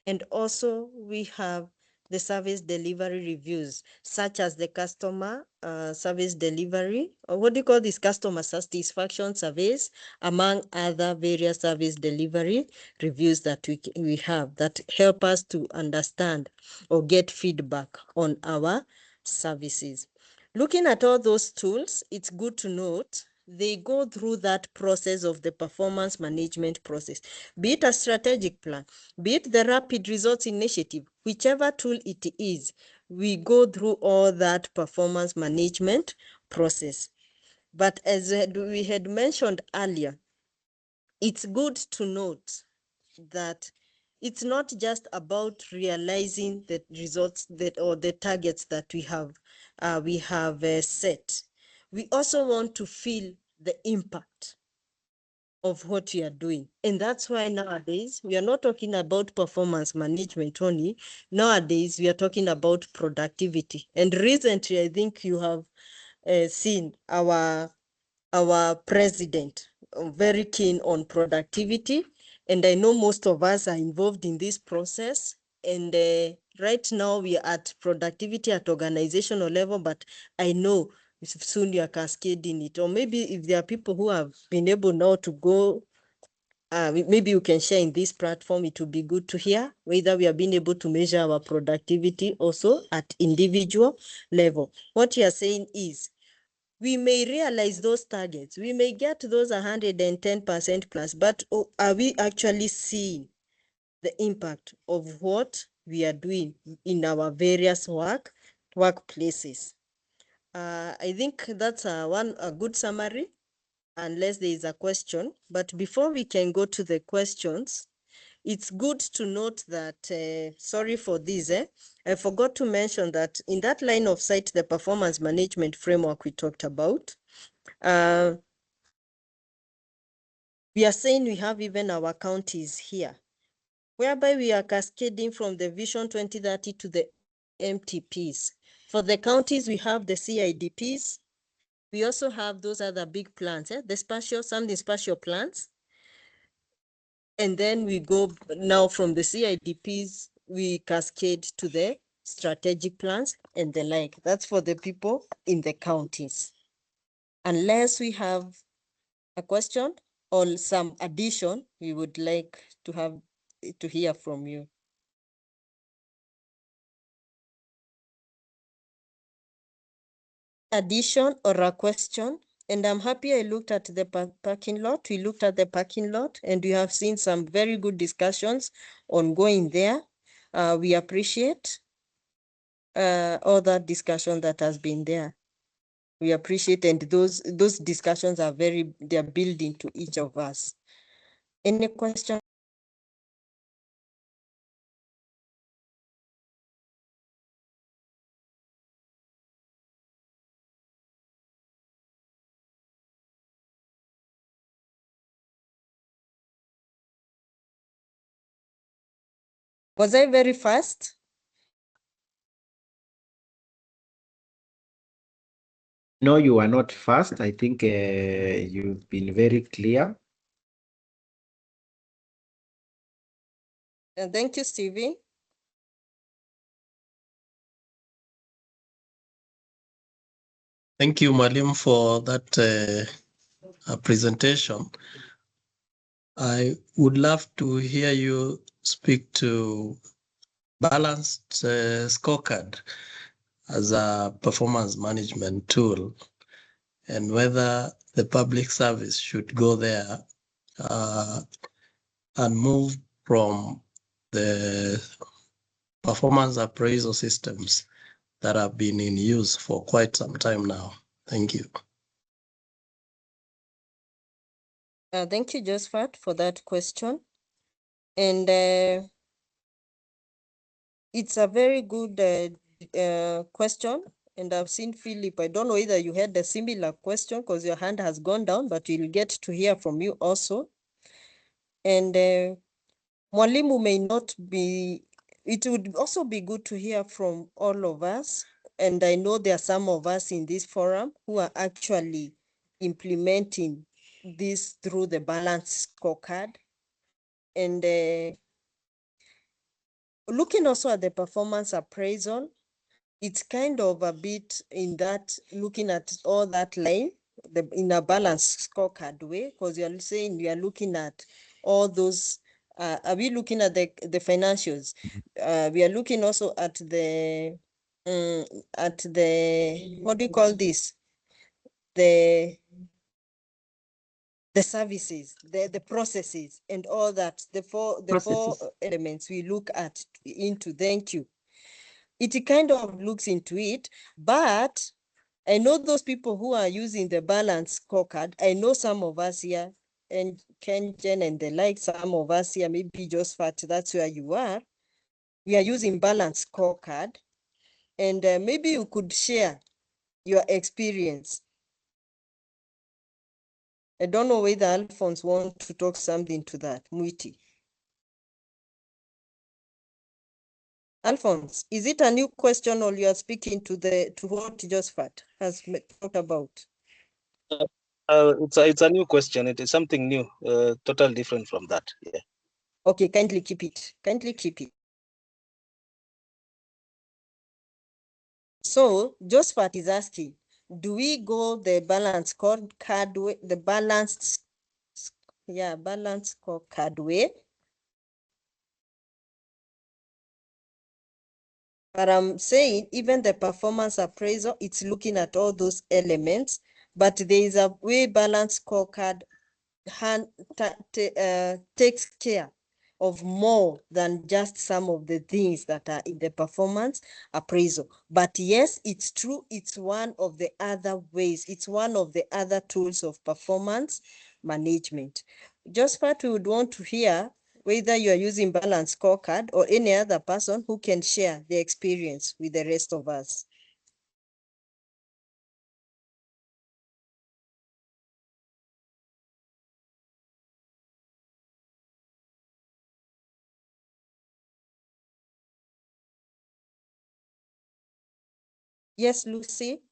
J: and also we have the service delivery reviews, such as the customer service delivery, or what do you call this, customer satisfaction surveys, among other various service delivery reviews that we have that help us to understand or get feedback on our services. Looking at all those tools, it's good to note they go through that process of the performance management process, be it a strategic plan, be it the rapid results initiative, whichever tool it is, we go through all that performance management process. But as we had mentioned earlier, it's good to note that it's not just about realizing the results or the targets that we have set. We also want to feel the impact of what we are doing. And that's why nowadays we are not talking about performance management only. Nowadays we are talking about productivity. And recently, I think you have seen our president very keen on productivity. And I know most of us are involved in this process. And right now we are at productivity at organizational level, but I know soon you are cascading it. Or maybe if there are people who have been able now to go, maybe you can share in this platform, it would be good to hear whether we have been able to measure our productivity also at individual level. What you are saying is, we may realize those targets, we may get those 110% plus, but are we actually seeing the impact of what we are doing in our various workplaces? I think that's a good summary, unless there is a question. But before we can go to the questions, it's good to note that, sorry for this, I forgot to mention that in that line of sight, the performance management framework we talked about, we are saying we have even our counties here, whereby we are cascading from the Vision 2030 to the MTPs. For the counties, we have the CIDPs. We also have those other big plans, the spatial plans. And then we go now from the CIDPs, we cascade to the strategic plans and the like. That's for the people in the counties. Unless we have a question or some addition, we would like to hear from you. Addition or a question? And I'm happy I looked at the parking lot. We looked at the parking lot and we have seen some very good discussions ongoing there. We appreciate all that discussion that has been there. We appreciate, and those discussions are they're building to each of us. Any question? Was I very fast?
B: No, you are not fast. I think you've been very clear.
J: Thank you, Stevie.
F: Thank you, Malim, for that presentation. I would love to hear you speak to balanced scorecard as a performance management tool, and whether the public service should go there and move from the performance appraisal systems that have been in use for quite some time now. Thank you.
J: Thank you, Josephat, for that question. And it's a very good question. And I've seen Philip. I don't know whether you had a similar question because your hand has gone down, but we'll get to hear from you also. And Mwalimu may not be, it would also be good to hear from all of us. And I know there are some of us in this forum who are actually implementing this through the balance scorecard. And looking also at the performance appraisal, it's kind of a bit in that, looking at all that line in a balanced scorecard way, because you're saying we are looking at all those. Are we looking at the financials? We are looking also at the what do you call this? The services, the processes, and all that. The four elements we look at into. Thank you. It kind of looks into it, but I know those people who are using the balance scorecard. I know some of us here, and Ken, Jen, and the like, some of us here, maybe just fat, that's where you are. We are using balance scorecard, and maybe you could share your experience. I don't know whether Alphonse wants to talk something to that, Muiti. Alphonse, is it a new question or you are speaking to what Josephat has talked about?
K: It's a new question. It is something new, totally different from that. Yeah.
J: Okay, kindly keep it. Kindly keep it. So Josephat is asking, do we go the balance scorecard way, the balanced scorecard way? But I'm saying even the performance appraisal, it's looking at all those elements, but there is a way balanced scorecard takes care of more than just some of the things that are in the performance appraisal. But yes, it's true, it's one of the other ways, it's one of the other tools of performance management. Josephat, we would want to hear whether you are using balanced scorecard or any other person who can share their experience with the rest of us. Yes, Lucy.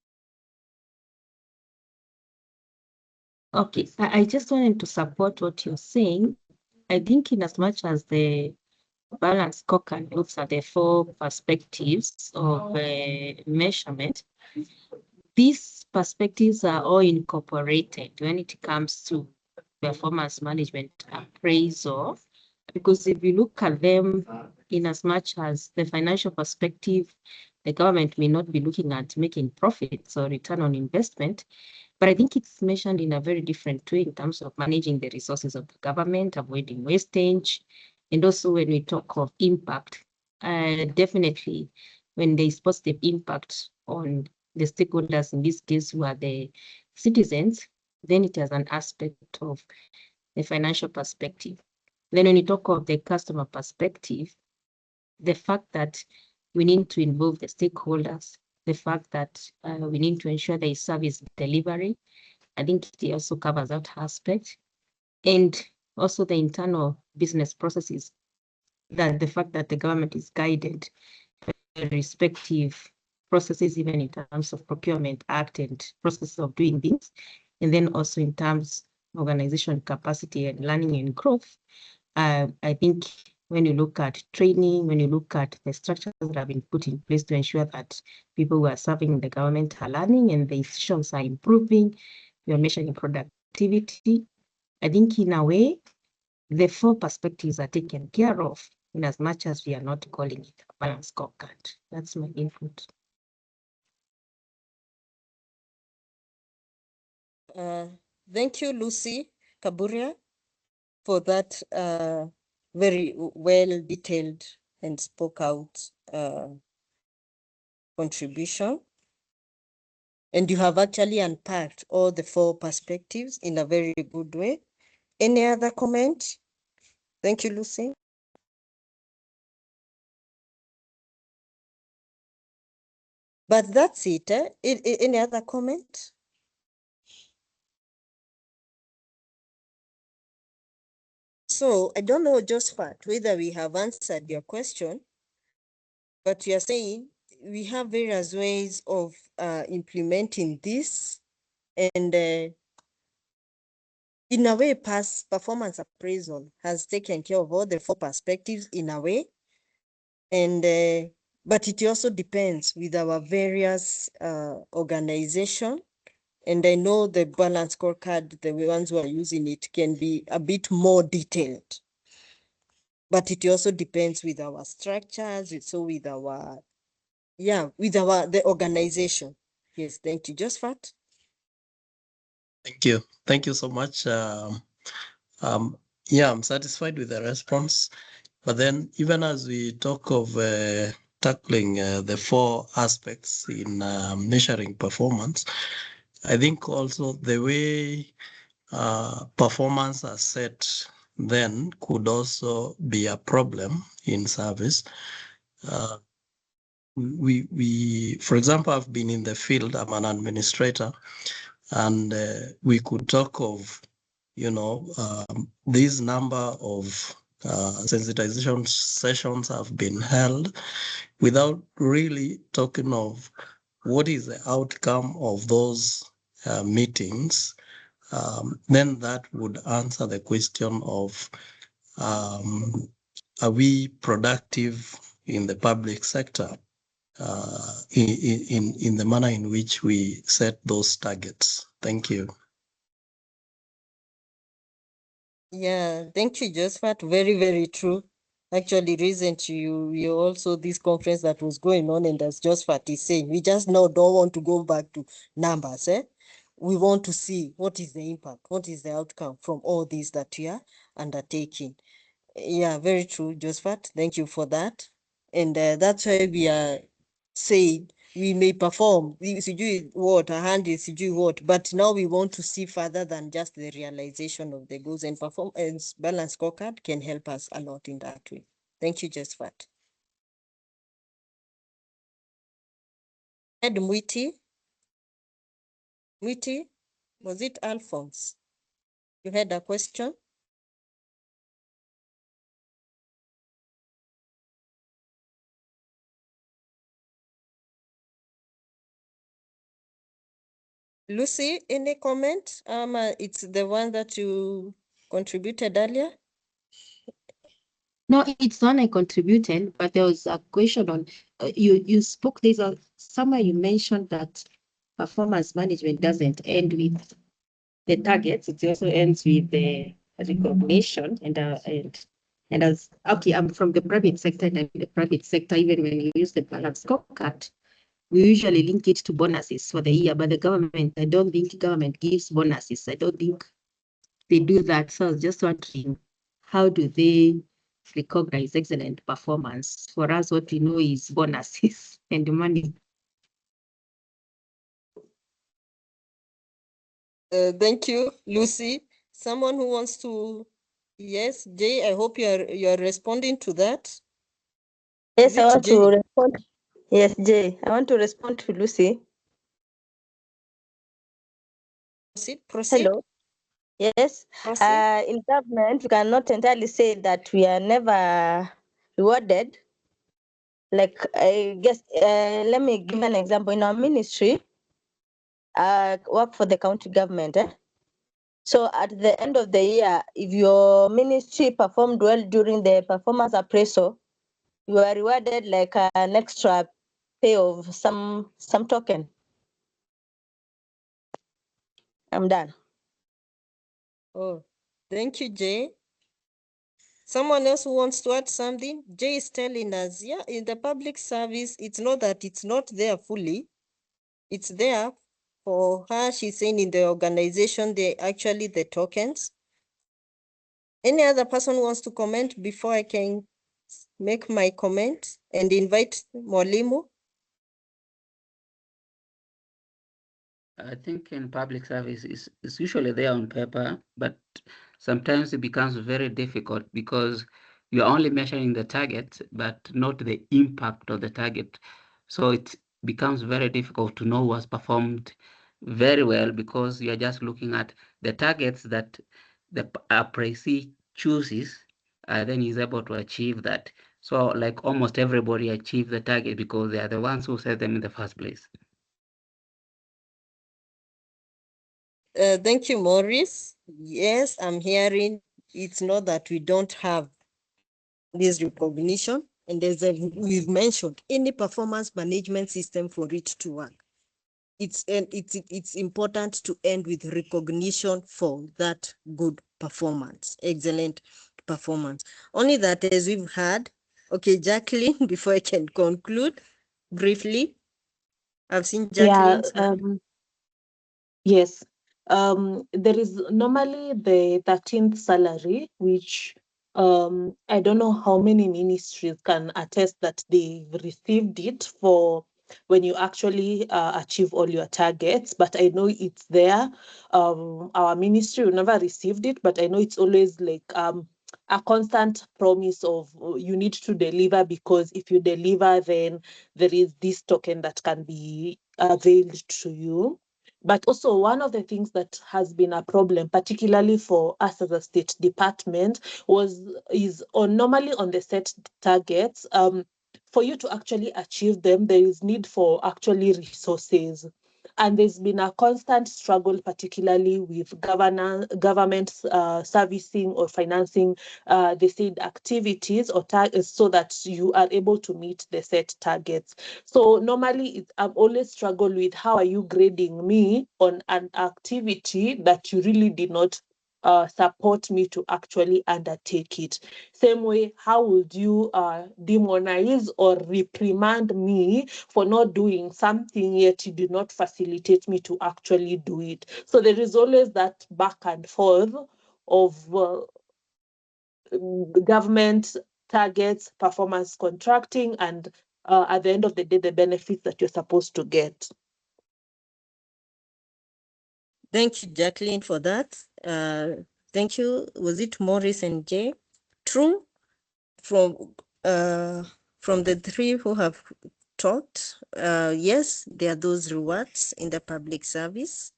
C: Okay, I just wanted to support what you're saying. I think in as much as the balance scorecard looks at the 4 perspectives of measurement, these perspectives are all incorporated when it comes to performance management appraisal, because if you look at them in as much as the financial perspective, the government may not be looking at making profits or return on investment, but I think it's mentioned in a very different way in terms of managing the resources of the government, avoiding wastage, and also when we talk of impact, definitely when there is positive impact on the stakeholders, in this case, who are the citizens, then it has an aspect of the financial perspective. Then when you talk of the customer perspective, the fact that we need to involve the stakeholders, the fact that we need to ensure there is service delivery, I think it also covers that aspect. And also the internal business processes, that the fact that the government is guided by the respective processes, even in terms of procurement act and processes of doing things. And then also in terms of organization capacity and learning and growth, I think when you look at training, when you look at the structures that have been put in place to ensure that people who are serving the government are learning and the institutions are improving, we are measuring productivity. I think in a way, the 4 perspectives are taken care of in as much as we are not calling it a balance scorecard. That's my input.
J: Thank you, Lucy Kaburia, for that very well detailed and spoke out contribution. And you have actually unpacked all the 4 perspectives in a very good way. Any other comment? Thank you, Lucy. But that's it. Any other comment? So I don't know, Josephat, whether we have answered your question, but you are saying we have various ways of implementing this, and in a way, past performance appraisal has taken care of all the 4 perspectives in a way, and but it also depends with our various organization. And I know the balance scorecard, the ones who are using it, can be a bit more detailed. But it also depends with our structures, it's so with our, the organization. Yes, thank you. Josephat?
F: Thank you. Thank you so much. I'm satisfied with the response. But then even as we talk of tackling the 4 aspects in measuring performance, I think also the way performance are set then could also be a problem in service. We, for example, I've been in the field, I'm an administrator, and we could talk of, this number of sensitization sessions have been held without really talking of what is the outcome of those meetings. Then that would answer the question of, are we productive in the public sector in the manner in which we set those targets? Thank you.
J: Yeah, thank you, Josephat. Very, very true. Actually, recently, you also this conference that was going on, and as Josephat is saying, we just now don't want to go back to numbers. We want to see what is the impact, what is the outcome from all these that we are undertaking. Yeah, very true, Josephat. Thank you for that. And that's why we are saying we may perform, what, a hand is what, but now we want to see further than just the realization of the goals, and performance balance scorecard can help us a lot in that way. Thank you, Josephat. Ed Mwiti, was it Alphonse? You had a question? Lucy, any comment? It's the one that you contributed earlier.
L: No, it's not I contributed, but there was a question on you spoke. There's a somewhere you mentioned that performance management doesn't end with the targets; it also ends with the recognition and as okay, I'm from the private sector, and in the private sector, even when you use the balance scorecard, we usually link it to bonuses for the year. But the government, I don't think government gives bonuses. I don't think they do that. So I was just wondering, how do they recognize excellent performance? For us, what we know is bonuses and money.
J: Thank you, Lucy. Someone who wants to, yes, Jay, I hope you're responding to that.
H: Yes, I want to respond. Yes, Jay, I want to respond to Lucy.
J: Proceed.
H: Hello. Yes. In government, we cannot entirely say that we are never rewarded. Like, I guess, let me give an example. In our ministry, I work for the county government. So at the end of the year, if your ministry performed well during the performance appraisal, you are rewarded like an extra pay of some token. I'm done.
J: Oh, thank you, Jay. Someone else who wants to add something? Jay is telling us, yeah, in the public service, it's not that it's not there fully. It's there for her. She's saying in the organization, they actually the tokens. Any other person who wants to comment before I can make my comment and invite Mwalimu?
E: I think in public service it's usually there on paper, but sometimes it becomes very difficult because you're only measuring the target, but not the impact of the target. So it becomes very difficult to know what's performed very well because you're just looking at the targets that the appraisee chooses, then he's able to achieve that. So like almost everybody achieve the target because they are the ones who set them in the first place.
J: Thank you, Maurice. Yes, I'm hearing it's not that we don't have this recognition. And as we've mentioned, any performance management system for it to work, it's important to end with recognition for that good performance, excellent performance. Only that, as we've had, okay, Jacqueline, before I can conclude briefly, I've seen Jacqueline's hand.
D: Yes. There is normally the 13th salary, which I don't know how many ministries can attest that they've received it for when you actually achieve all your targets, but I know it's there. Our ministry never received it, but I know it's always like a constant promise of you need to deliver, because if you deliver, then there is this token that can be availed to you. But also, one of the things that has been a problem, particularly for us as a state department, is normally on the set targets. For you to actually achieve them, there is need for actually resources. And there's been a constant struggle, particularly with government servicing or financing the said activities or so that you are able to meet the set targets. So normally I've always struggled with how are you grading me on an activity that you really did not support me to actually undertake it. Same way, how would you demonize or reprimand me for not doing something yet you did not facilitate me to actually do it? So there is always that back and forth of government targets, performance contracting, and at the end of the day, the benefits that you're supposed to get.
J: Thank you, Jacqueline, for that. Thank you. Was it Maurice and Jay? True. From the three who have talked, yes, there are those rewards in the public service.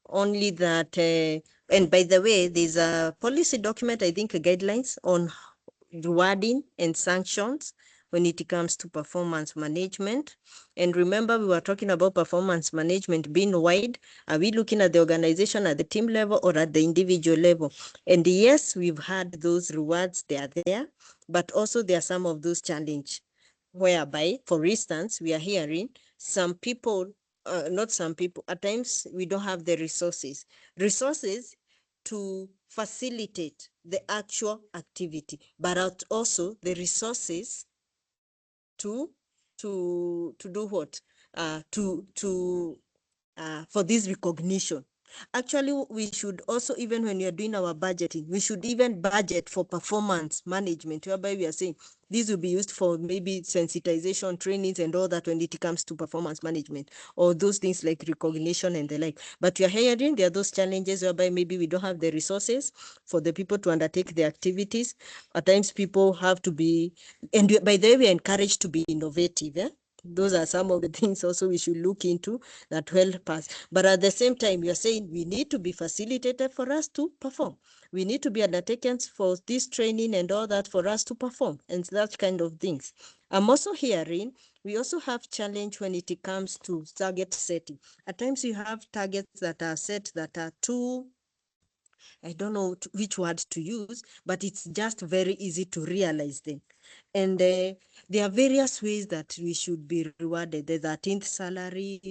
J: Only that, and by the way, there's a policy document, I think, guidelines on rewarding and sanctions when it comes to performance management. And remember, we were talking about performance management being wide. Are we looking at the organization at the team level or at the individual level? And yes, we've had those rewards, they are there, but also there are some of those challenges whereby, for instance, we are hearing some people, not some people, at times we don't have the resources to facilitate the actual activity, but also the resources to do what? For this recognition. Actually, we should also, even when we are doing our budgeting, we should even budget for performance management, whereby we are saying these will be used for maybe sensitization trainings and all that when it comes to performance management, or those things like recognition and the like. But we are hearing there are those challenges whereby maybe we don't have the resources for the people to undertake the activities. At times people have to be, and by the way, we are encouraged to be innovative. Those are some of the things also we should look into that will help us. But at the same time, you're saying we need to be facilitated for us to perform. We need to be undertaken for this training and all that for us to perform, and that kind of things. I'm also hearing we also have challenge when it comes to target setting. At times you have targets that are set that are too, I don't know which word to use, but it's just very easy to realize them. And there are various ways that we should be rewarded. The 13th salary,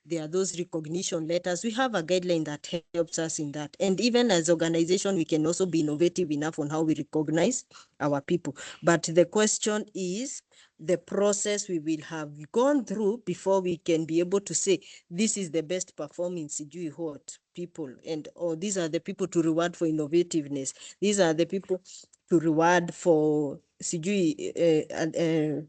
J: there are those recognition letters. We have a guideline that helps us in that. And even as organization, we can also be innovative enough on how we recognize our people. But the question is the process we will have gone through before we can be able to say, this is the best performing what people, and these are the people to reward for innovativeness. These are the people to reward for the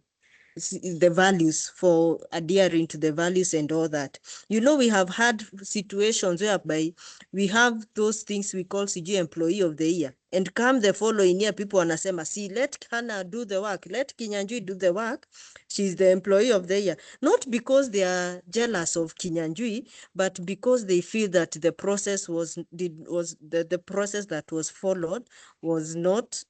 J: values, for adhering to the values and all that. You know, we have had situations whereby we have those things we call employee of the year, and come the following year, people wanasema, see, let Hannah do the work, let Kinyanjui do the work, she's the employee of the year. Not because they are jealous of Kinyanjui, but because they feel that the process the process that was followed was not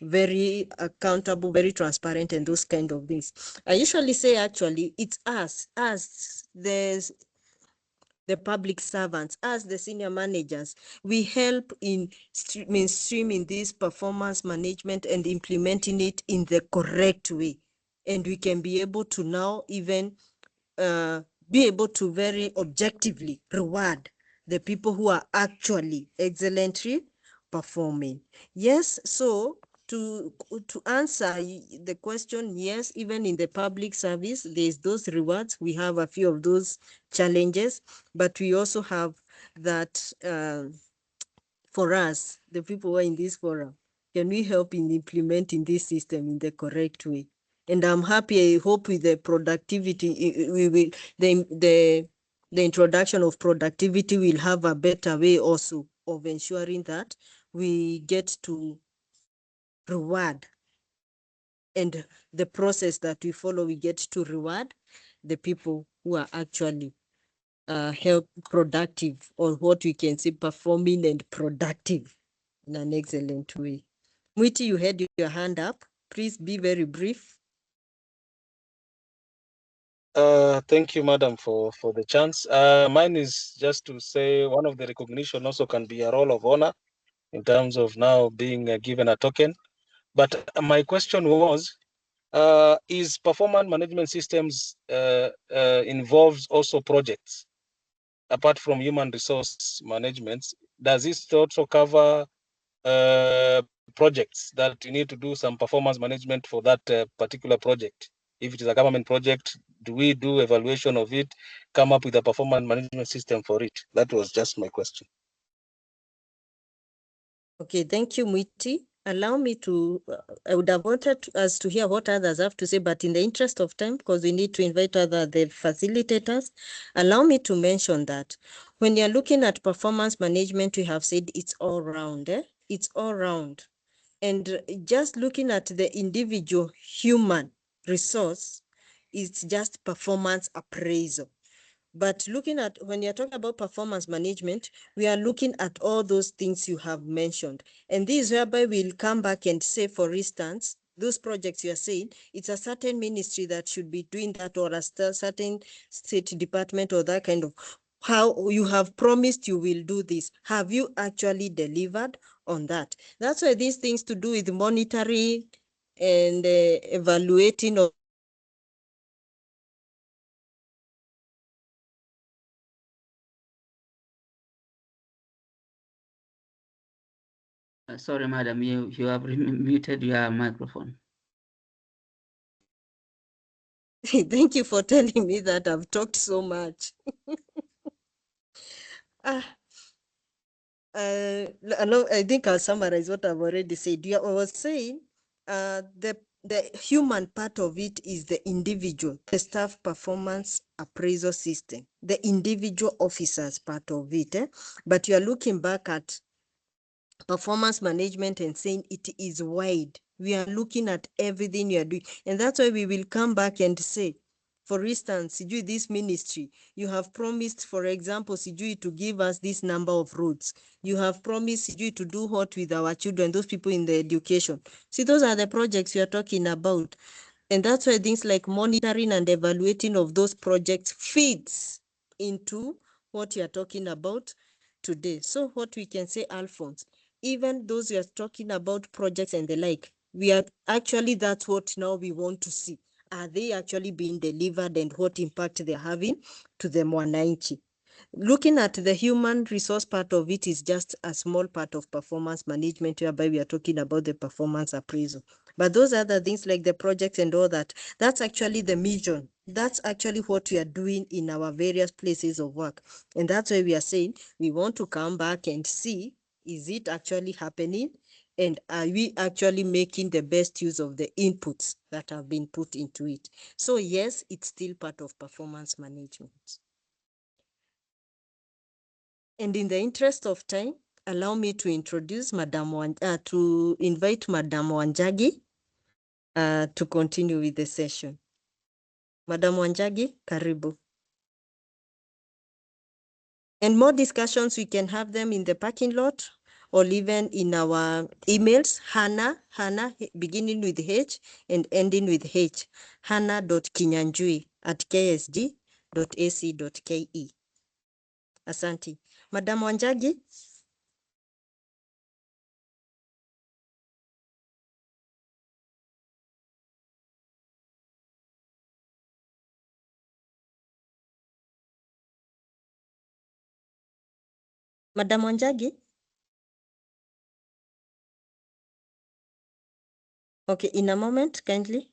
J: very accountable, very transparent, and those kind of things. I usually say, actually, it's us, the public servants, as the senior managers, we help in mainstreaming this performance management and implementing it in the correct way. And we can be able to now even be able to very objectively reward the people who are actually excellently performing. Yes, so to answer the question, yes, even in the public service, there's those rewards. We have a few of those challenges, but we also have that for us, the people who are in this forum, can we help in implementing this system in the correct way? And I'm happy, I hope with the productivity, we will, the introduction of productivity will have a better way also of ensuring that we get to reward, and the process that we follow, we get to reward the people who are actually help productive, or what we can say performing and productive in an excellent way. Mwiti, you had your hand up. Please be very brief.
K: Thank you, madam, for the chance. Mine is just to say one of the recognition also can be a role of honor in terms of now being given a token. But my question was, is performance management systems involves also projects apart from human resource management? Does this also cover projects that you need to do some performance management for that particular project? If it is a government project, do we do evaluation of it, come up with a performance management system for it? That was just my question.
J: Okay, thank you, Mwiti. Allow me to, I would have wanted us to hear what others have to say, but in the interest of time, because we need to invite the facilitators, allow me to mention that when you're looking at performance management, we have said it's all round, It's all round. And just looking at the individual human resource, it's just performance appraisal. But looking at, when you're talking about performance management, we are looking at all those things you have mentioned. And this is whereby we'll come back and say, for instance, those projects you are saying, it's a certain ministry that should be doing that, or a certain state department, or that kind of, how you have promised you will do this. Have you actually delivered on that? That's why these things to do with monitoring and evaluating of
E: Sorry, madam, you have muted your microphone.
J: Thank you for telling me that. I've talked so much. I think I'll summarize what I've already said. I was saying the human part of it is the individual, the staff performance appraisal system, the individual officers part of it. But you are looking back at performance management and saying it is wide. We are looking at everything you are doing. And that's why we will come back and say, for instance, Sijui, this ministry, you have promised, for example, Sijui, to give us this number of roads. You have promised Sijui to do what with our children, those people in the education. See, those are the projects we are talking about. And that's why things like monitoring and evaluating of those projects feeds into what you are talking about today. So what we can say, Alphonse, even those we are talking about projects and the like, we are actually, that's what now we want to see. Are they actually being delivered, and what impact they're having to the mwananchi? Looking at the human resource part of it is just a small part of performance management, whereby we are talking about the performance appraisal. But those other things like the projects and all that, that's actually the mission. That's actually what we are doing in our various places of work. And that's why we are saying we want to come back and see, is it actually happening? And are we actually making the best use of the inputs that have been put into it? So yes, it's still part of performance management. And in the interest of time, allow me to introduce to invite Madam Wanjagi to continue with the session. Madam Wanjagi, karibu. And more discussions, we can have them in the parking lot or even in our emails, Hannah, beginning with H and ending with H, hannah.kinyanjui@ksg.ac.ke. Asante. Madam Wanjagi. Madam Wanjagi. Okay, in a moment, kindly.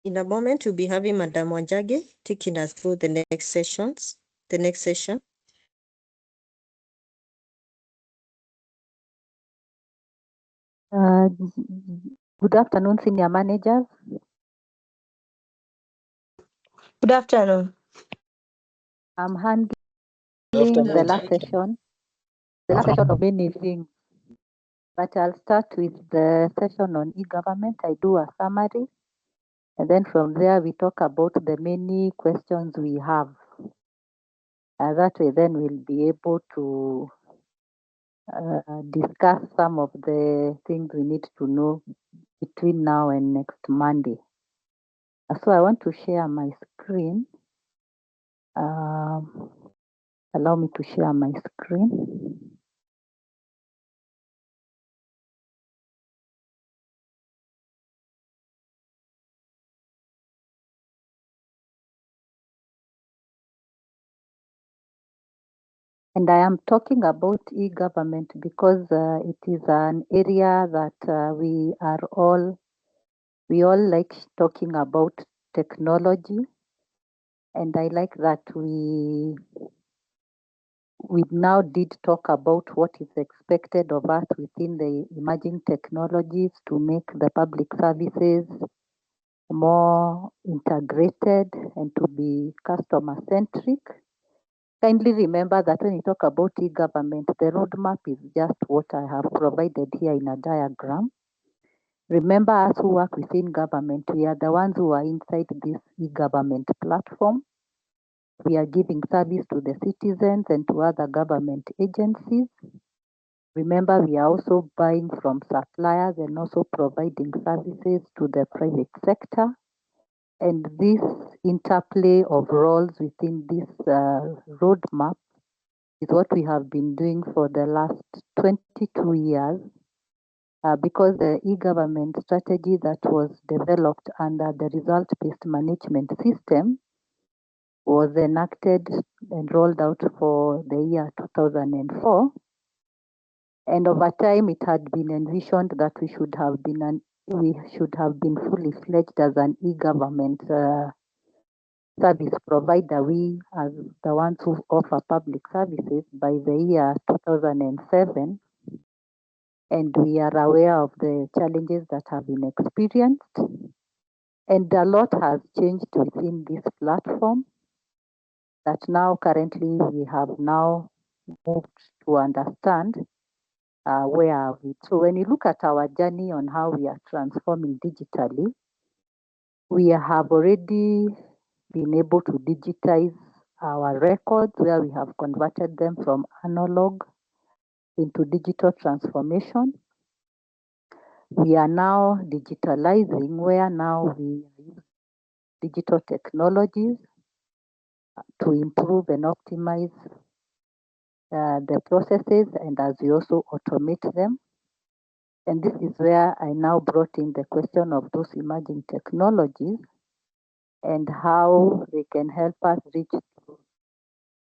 J: In a moment, we'll be having Madam Wanjagi taking us through the next session.
I: Good afternoon, senior managers.
H: Good afternoon.
I: I'm handling
K: Afternoon.
I: the last session of many things. But I'll start with the session on e-government. I do a summary, and then from there we talk about the many questions we have. That way then we'll be able to discuss some of the things we need to know between now and next Monday. So I want to share my screen. Allow me to share my screen. And I am talking about e-government because it is an area that we all like talking about technology. And I like that we we now did talk about what is expected of us within the emerging technologies to make the public services more integrated and to be customer centric. Kindly remember that when you talk about e-government, the roadmap is just what I have provided here in a diagram. Remember, us who work within government, we are the ones who are inside this e-government platform. We are giving service to the citizens and to other government agencies. Remember, we are also buying from suppliers and also providing services to the private sector. And this interplay of roles within this roadmap is what we have been doing for the last 22 years. Because the e-government strategy that was developed under the result-based management system was enacted and rolled out for the year 2004. And over time, it had been envisioned that we should have been fully fledged as an e-government service provider. We, as the ones who offer public services, by the year 2007. And we are aware of the challenges that have been experienced. And a lot has changed within this platform that now currently we have now moved to understand where are we. So when you look at our journey on how we are transforming digitally, we have already been able to digitize our records where we have converted them from analog into digital transformation. We are now digitalizing where now we use digital technologies to improve and optimize the processes, and as we also automate them. And this is where I now brought in the question of those emerging technologies and how they can help us reach to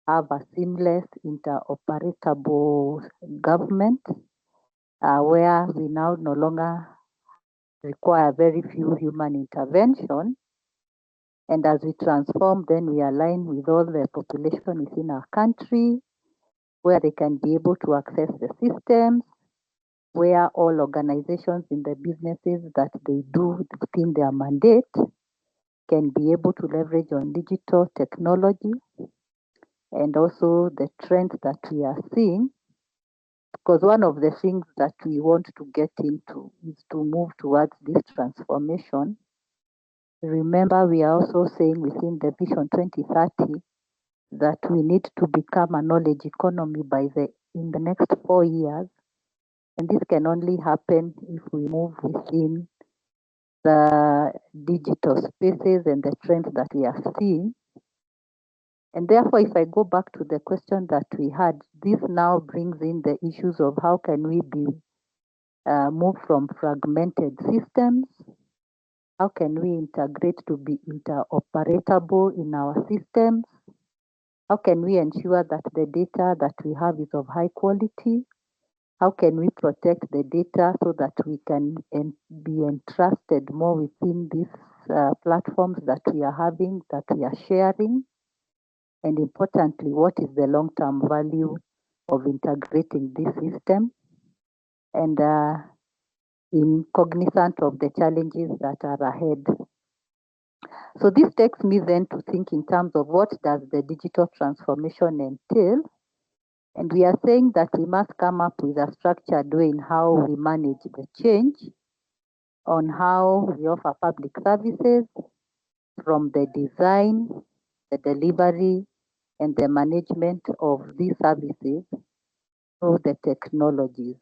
I: have a seamless interoperable government where we now no longer require very few human intervention. And as we transform, then we align with all the population within our country, where they can be able to access the systems, where all organizations in the businesses that they do within their mandate can be able to leverage on digital technology and also the trends that we are seeing. Because one of the things that we want to get into is to move towards this transformation. Remember, we are also saying within the Vision 2030 that we need to become a knowledge economy in the next 4 years. And this can only happen if we move within the digital spaces and the trends that we are seeing. And therefore, if I go back to the question that we had, this now brings in the issues of how can we move from fragmented systems. How can we integrate to be interoperable in our systems? How can we ensure that the data that we have is of high quality? How can we protect the data so that we can be entrusted more within these platforms that we are having, that we are sharing? And importantly, what is the long-term value of integrating this system? And in cognizant of the challenges that are ahead. So this takes me then to think in terms of what does the digital transformation entail? And we are saying that we must come up with a structured way in how we manage the change, on how we offer public services, from the design, the delivery, and the management of these services through the technologies.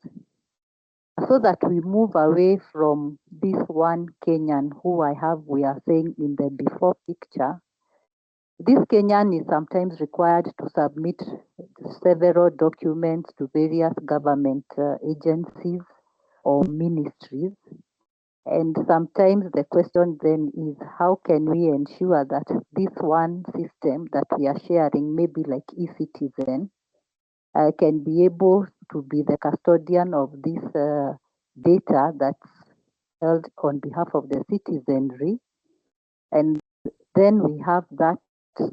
I: So that we move away from this one Kenyan who we are saying in the before picture. This Kenyan is sometimes required to submit several documents to various government agencies or ministries. And sometimes the question then is, how can we ensure that this one system that we are sharing, maybe like eCitizen, can be able to be the custodian of this data that's held on behalf of the citizenry. And then we have that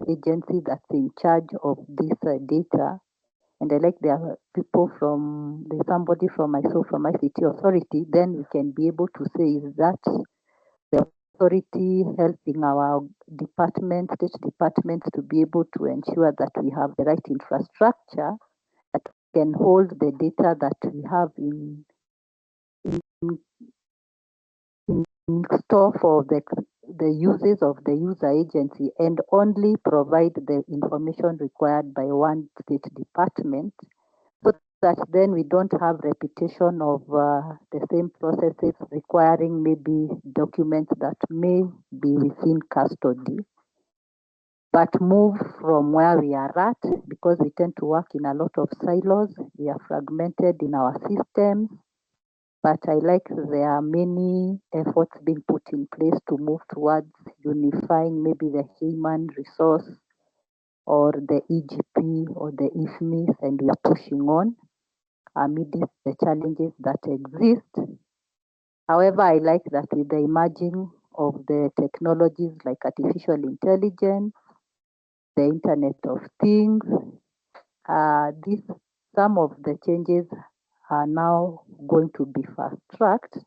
I: agency that's in charge of this data and I like there are people from, there's somebody from ICT authority, then we can be able to say, is that the authority helping our departments, state departments, to be able to ensure that we have the right infrastructure that can hold the data that we have in store for the uses of the user agency, and only provide the information required by one state department, so that then we don't have repetition of the same processes requiring maybe documents that may be within custody, but move from where we are at, because we tend to work in a lot of silos. We are fragmented in our systems, but I like there are many efforts being put in place to move towards unifying maybe the human resource or the EGP or the IFMIS, and we are pushing on amidst the challenges that exist. However, I like that with the emerging of the technologies like artificial intelligence, the Internet of Things, some of the changes are now going to be fast-tracked,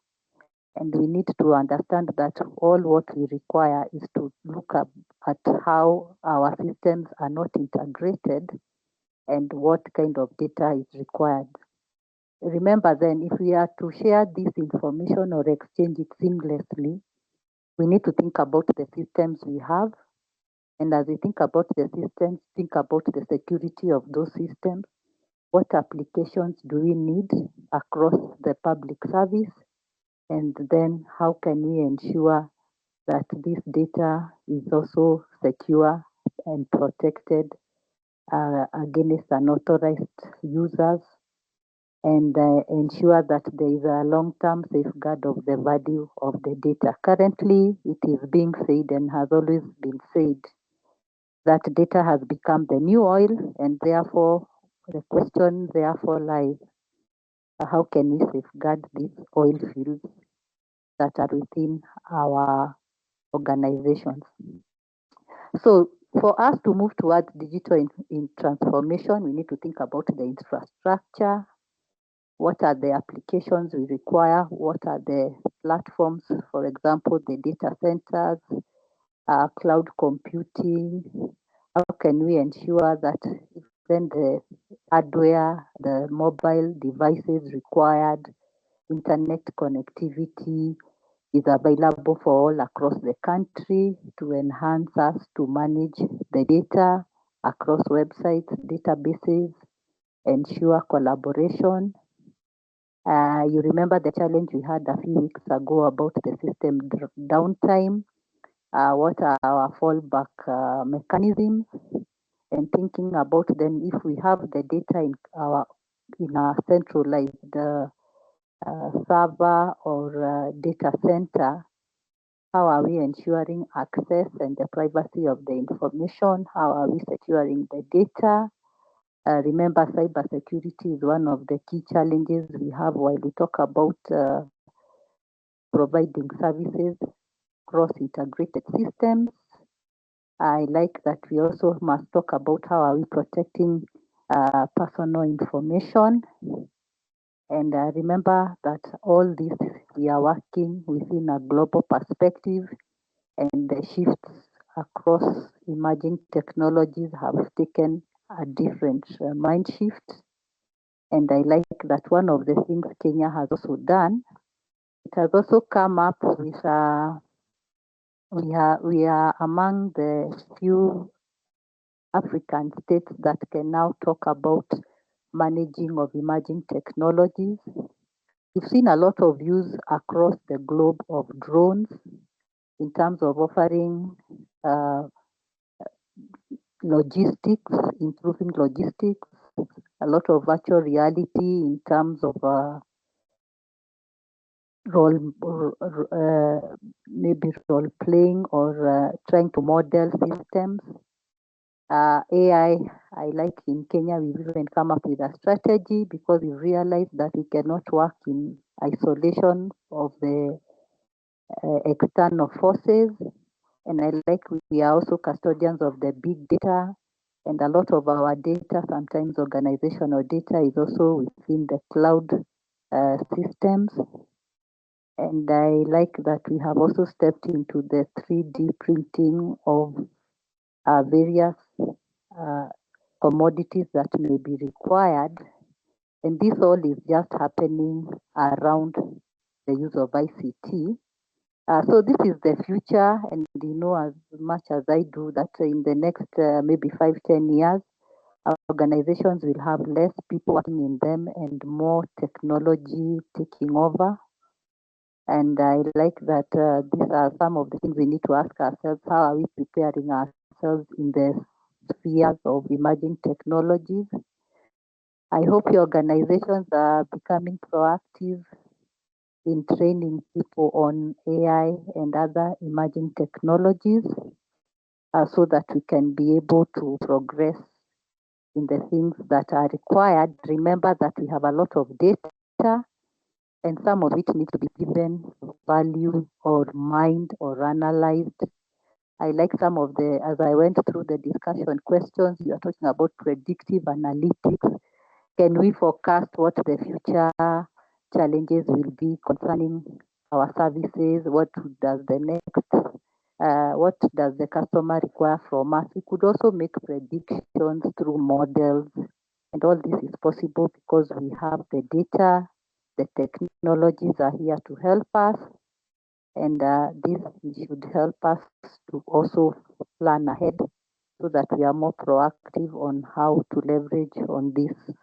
I: and we need to understand that all what we require is to look at how our systems are not integrated and what kind of data is required. Remember then, if we are to share this information or exchange it seamlessly, we need to think about the systems we have. And as we think about the systems, think about the security of those systems. What applications do we need across the public service? And then how can we ensure that this data is also secure and protected against unauthorized users, and ensure that there is a long-term safeguard of the value of the data. Currently, it is being said and has always been said that data has become the new oil, and therefore the question therefore lies, how can we safeguard these oil fields that are within our organizations? So for us to move towards digital in transformation, we need to think about the infrastructure. What are the applications we require? What are the platforms? For example, the data centers, cloud computing. How can we ensure that even the hardware, the mobile devices required, internet connectivity is available for all across the country to enhance us to manage the data across websites, databases, ensure collaboration. You remember the challenge we had a few weeks ago about the system downtime. What are our fallback mechanisms? And thinking about then, if we have the data in our centralized server or data center, how are we ensuring access and the privacy of the information? How are we securing the data? Remember, cybersecurity is one of the key challenges we have while we talk about providing services across integrated systems. I like that we also must talk about how are we protecting personal information. And remember that all this, we are working within a global perspective, and the shifts across emerging technologies have taken a different mind shift. And I like that one of the things Kenya has also done, it has also come up with, we are among the few African states that can now talk about managing of emerging technologies. We've seen a lot of use across the globe of drones in terms of offering logistics, improving logistics, a lot of virtual reality in terms of maybe role playing or trying to model systems. AI, I like in Kenya, we've even come up with a strategy because we realized that we cannot work in isolation of the external forces. And I like we are also custodians of the big data. And a lot of our data, sometimes organizational data, is also within the cloud systems. And I like that we have also stepped into the 3D printing of various commodities that may be required. And this all is just happening around the use of ICT. So this is the future, and you know as much as I do that in the next maybe 5-10 years, organizations will have less people working in them and more technology taking over. And I like that these are some of the things we need to ask ourselves. How are we preparing ourselves in the spheres of emerging technologies? I hope your organizations are becoming proactive in training people on AI and other emerging technologies so that we can be able to progress in the things that are required. Remember that we have a lot of data and some of it needs to be given value or mined or analyzed. I like some of the, as I went through the discussion questions, you are talking about predictive analytics. Can we forecast what the future challenges will be concerning our services? What does the next, what does the customer require from us? We could also make predictions through models, and all this is possible because we have the data, the technologies are here to help us, and this should help us to also plan ahead so that we are more proactive on how to leverage on these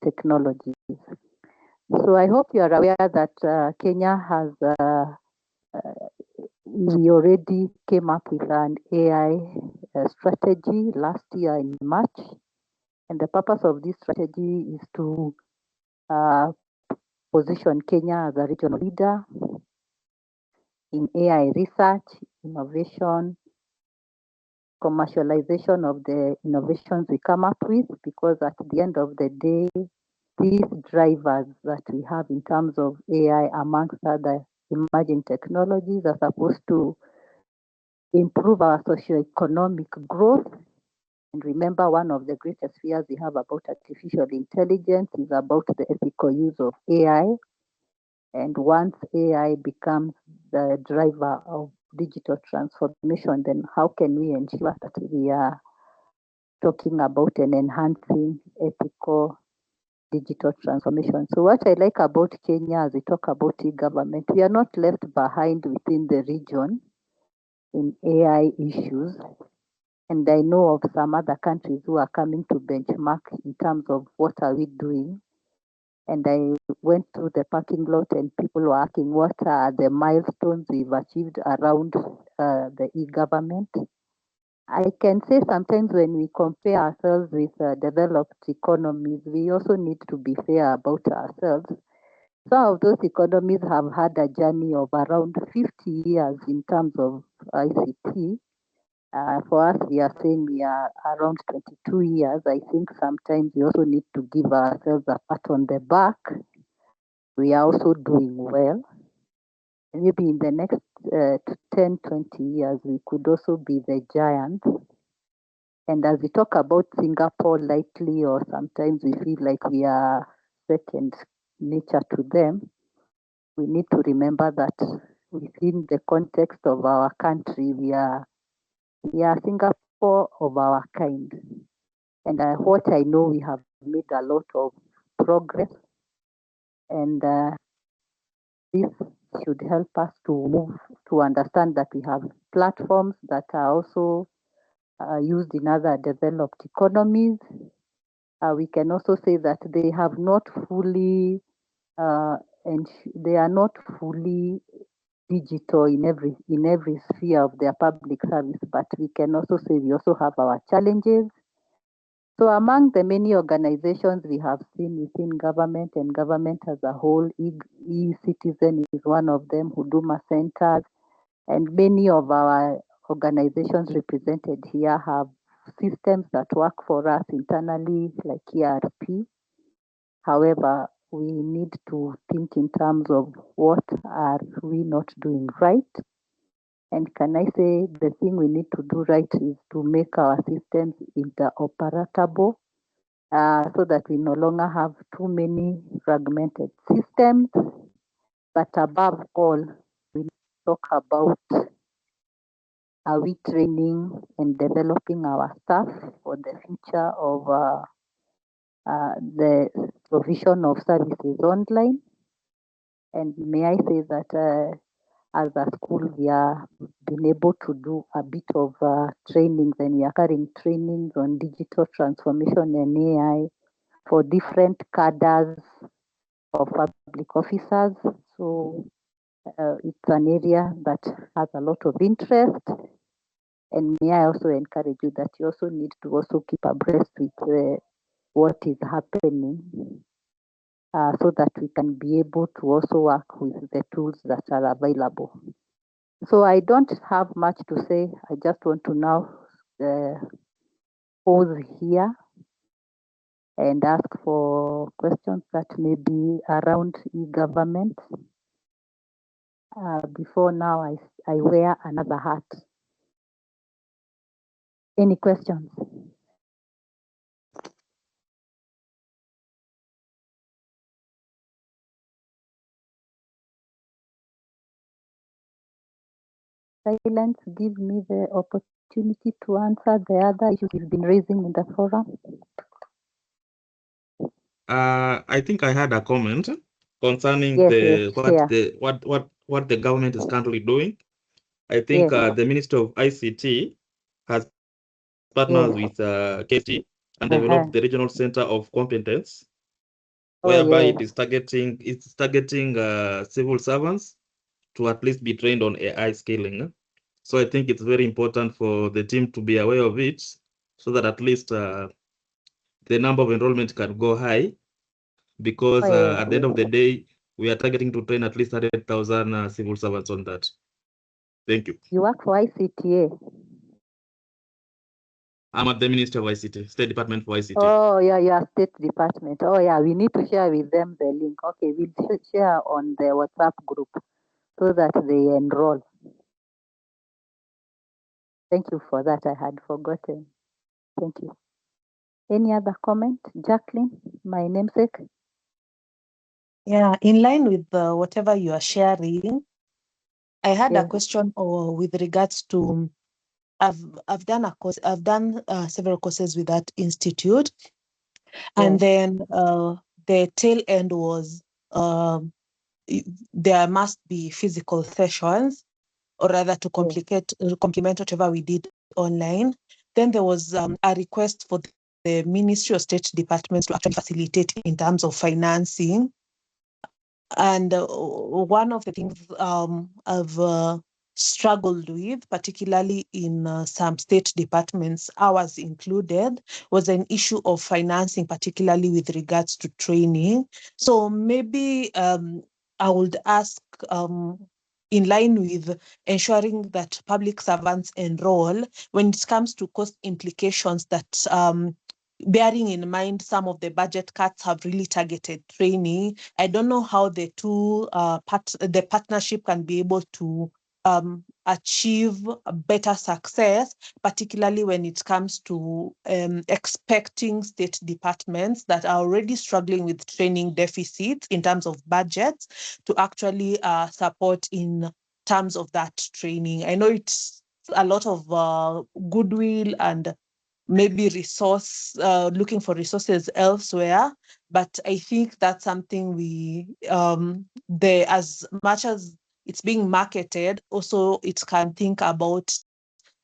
I: technologies. So I hope you are aware that Kenya has, we already came up with an AI strategy last year in March. And the purpose of this strategy is to position Kenya as a regional leader in AI research, innovation, commercialization of the innovations we come up with, because at the end of the day, these drivers that we have in terms of AI, amongst other emerging technologies, are supposed to improve our socioeconomic growth. And remember, one of the greatest fears we have about artificial intelligence is about the ethical use of AI. And once AI becomes the driver of digital transformation, then how can we ensure that we are talking about an enhancing ethical digital transformation? So what I like about Kenya as we talk about e-government, we are not left behind within the region in AI issues. And I know of some other countries who are coming to benchmark in terms of what are we doing. And I went through the parking lot and people were asking what are the milestones we've achieved around the e-government. I can say sometimes when we compare ourselves with developed economies, we also need to be fair about ourselves. Some of those economies have had a journey of around 50 years in terms of ICT. For us, we are saying we are around 22 years. I think sometimes we also need to give ourselves a pat on the back. We are also doing well. And maybe in the next 10, 20 years, we could also be the giants. And as we talk about Singapore lightly, or sometimes we feel like we are second nature to them, we need to remember that within the context of our country, we are Singapore of our kind. And what I know, we have made a lot of progress, and this should help us to move to understand that we have platforms that are also used in other developed economies. We can also say that they have not fully, and they are not fully digital in every sphere of their public service, but we can also say we also have our challenges. So among the many organizations we have seen within government and government as a whole, e-Citizen is one of them, Huduma Centers, and many of our organizations represented here have systems that work for us internally, like ERP. However, we need to think in terms of what are we not doing right, And can I say the thing we need to do right is to make our systems interoperable so that we no longer have too many fragmented systems. But above all, we need to talk about are we training and developing our staff for the future of the provision of services online. And may I say that as a school, we are been able to do a bit of trainings, and we are carrying trainings on digital transformation and AI for different cadres of public officers. So it's an area that has a lot of interest. And may I also encourage you that you also need to also keep abreast with what is happening so that we can be able to also work with the tools that are available. So I don't have much to say. I just want to now pause here and ask for questions that may be around e-government. Before now, I wear another hat. Any questions? Silence give me the opportunity to answer the other issues you've been raising in the forum.
M: I think I had a comment concerning
I: Yes,
M: what the government is currently doing. I think the Minister of ICT has partnered with KT and developed the Regional Center of Competence, whereby it is targeting civil servants to at least be trained on AI scaling. So I think it's very important for the team to be aware of it, so that at least the number of enrollment can go high, because at the end of the day, we are targeting to train at least 100,000 civil servants on that. Thank you.
I: You work for ICTA?
M: I'm at the Ministry of ICT, State Department for ICT.
I: Oh, yeah, State Department. Oh, yeah, we need to share with them the link. Okay, we'll share on the WhatsApp group so that they enroll. Thank you for that. I had forgotten. Thank you. Any other comment? Jacqueline, my namesake?
N: Yeah, in line with whatever you are sharing, I had a question with regards to I've done several courses with that institute, and then the tail end was there must be physical sessions, or rather to complement whatever we did online. Then there was a request for the Ministry or State departments to actually facilitate in terms of financing. And one of the things I've struggled with, particularly in some state departments, ours included, was an issue of financing, particularly with regards to training. So maybe I would ask, in line with ensuring that public servants enroll, when it comes to cost implications, that bearing in mind some of the budget cuts have really targeted training, I don't know how the two the partnership can be able to achieve a better success, particularly when it comes to expecting state departments that are already struggling with training deficits in terms of budgets to actually support in terms of that training. I know it's a lot of goodwill and maybe looking for resources elsewhere, but I think that's something we as much as it's being marketed, also it can think about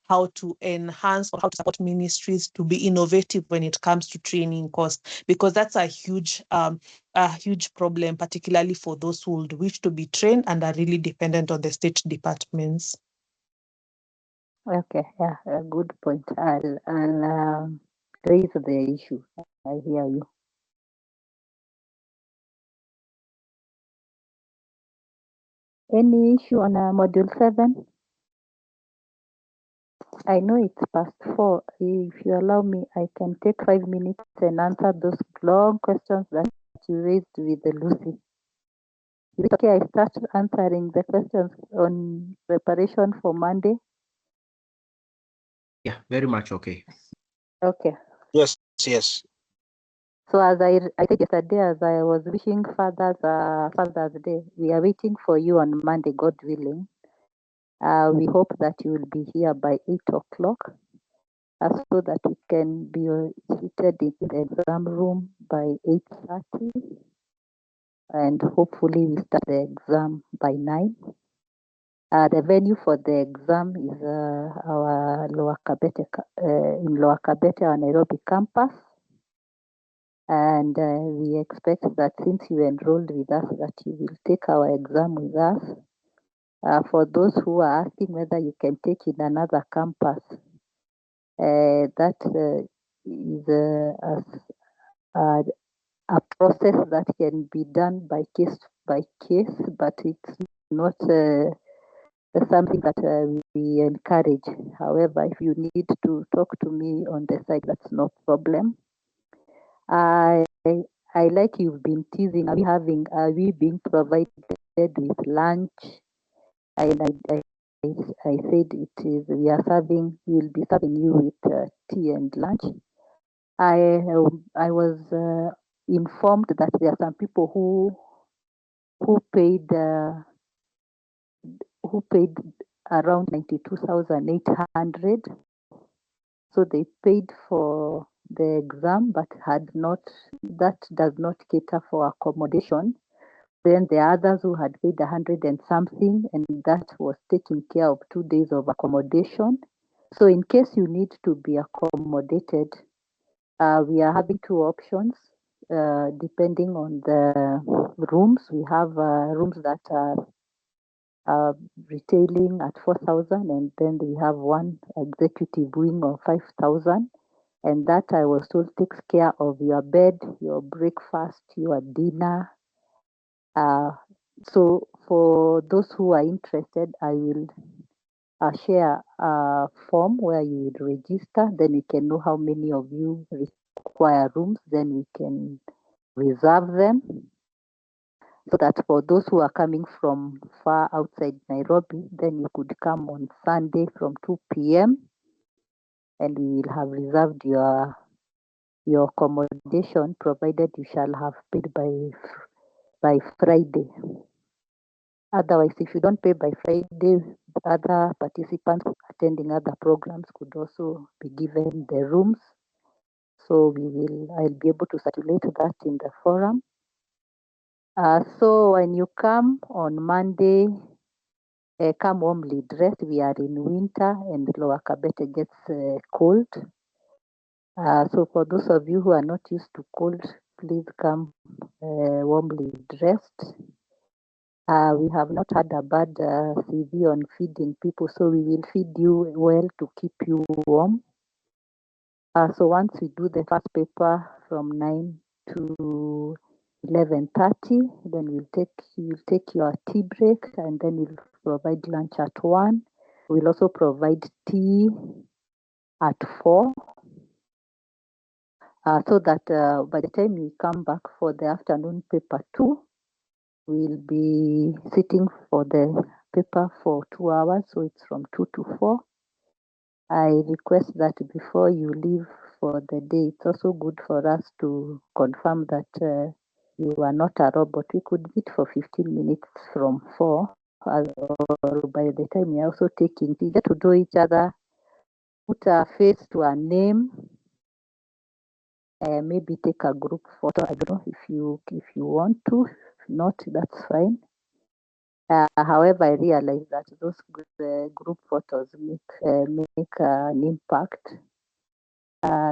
N: how to enhance or how to support ministries to be innovative when it comes to training costs, because that's a huge problem, particularly for those who would wish to be trained and are really dependent on the state departments.
I: Okay, yeah, a good point. I'll raise the issue. I hear you. Any issue on module 7? I know it's past 4. If you allow me, I can take 5 minutes and answer those long questions that you raised with Lucy. Is it okay I start answering the questions on preparation for Monday?
B: Yeah, very much okay.
I: Okay.
K: Yes, yes.
I: So as I said yesterday, as I was wishing Father's Day, we are waiting for you on Monday, God willing. We hope that you will be here by 8 o'clock so that we can be seated in the exam room by 8:30, and hopefully we start the exam by 9. The venue for the exam is our Lower Kabete, in Lower Kabete, our Nairobi campus. And we expect that since you enrolled with us, that you will take our exam with us. For those who are asking whether you can take in another campus, that is a process that can be done by case, but it's not something that we encourage. However, if you need to talk to me on the side, that's no problem. I like you've been teasing. Are we being provided with lunch? And I said it is. We'll be serving you with tea and lunch. I was informed that there are some people who paid around 92,800. So they paid for the exam, but that does not cater for accommodation. Then the others who had paid 100 and something, and that was taking care of 2 days of accommodation. So in case you need to be accommodated, we are having 2 options depending on the rooms. We have rooms that are retailing at 4,000, and then we have one executive wing of 5,000. And that I was told takes care of your bed, your breakfast, your dinner. So for those who are interested, I will share a form where you will register. Then we can know how many of you require rooms. Then we can reserve them. So that for those who are coming from far outside Nairobi, then you could come on Sunday from 2 p.m. and we will have reserved your accommodation, provided you shall have paid by Friday. Otherwise, if you don't pay by Friday, other participants attending other programs could also be given the rooms. So I'll be able to circulate that in the forum. So when you come on Monday, come warmly dressed. We are in winter and Lower Kabete gets cold. So for those of you who are not used to cold, please come warmly dressed. We have not had a bad CV on feeding people, so we will feed you well to keep you warm. So once we do the first paper from 9 to 11:30, then you'll take your tea break, and then we'll provide lunch at 1. We'll also provide tea at 4. So that by the time we come back for the afternoon paper 2, we'll be sitting for the paper for 2 hours, so it's from 2 to 4. I request that before you leave for the day, it's also good for us to confirm that you are not a robot. We could meet for 15 minutes from 4, or by the time you're also taking tea, get to know each other, put a face to a name, maybe take a group photo. I don't know if you want to. If not, that's fine. However, I realize that those group photos make an impact.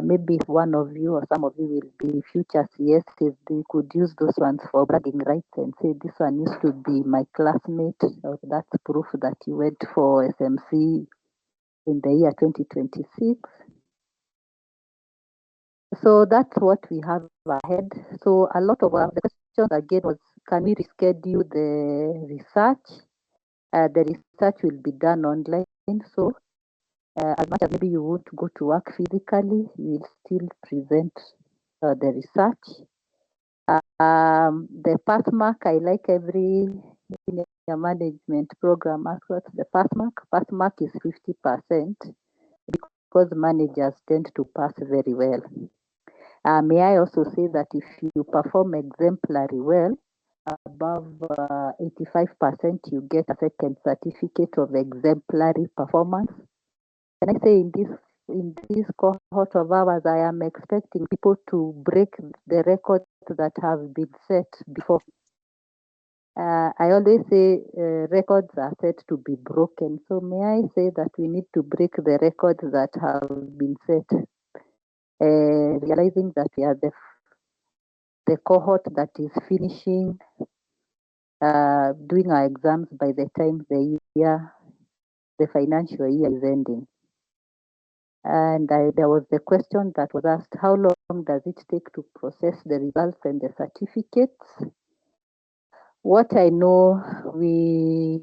I: Maybe if one of you or some of you will be future CSs, they could use those ones for bragging rights and say, this one used to be my classmate, or that's proof that you went for SMC in the year 2026. So that's what we have ahead. So a lot of the questions again was, can we reschedule the research? The research will be done online. So as much as maybe you won't go to work physically, we'll still present the research. The path mark, I like every senior management program across the path mark. Path mark is 50% because managers tend to pass very well. May I also say that if you perform exemplary well, above 85%, you get a second certificate of exemplary performance. And I say in this cohort of ours, I am expecting people to break the records that have been set before. I always say records are set to be broken. So may I say that we need to break the records that have been set, realizing that we are the cohort that is finishing doing our exams by the time the financial year is ending. And there was the question that was asked, how long does it take to process the results and the certificates? What I know, we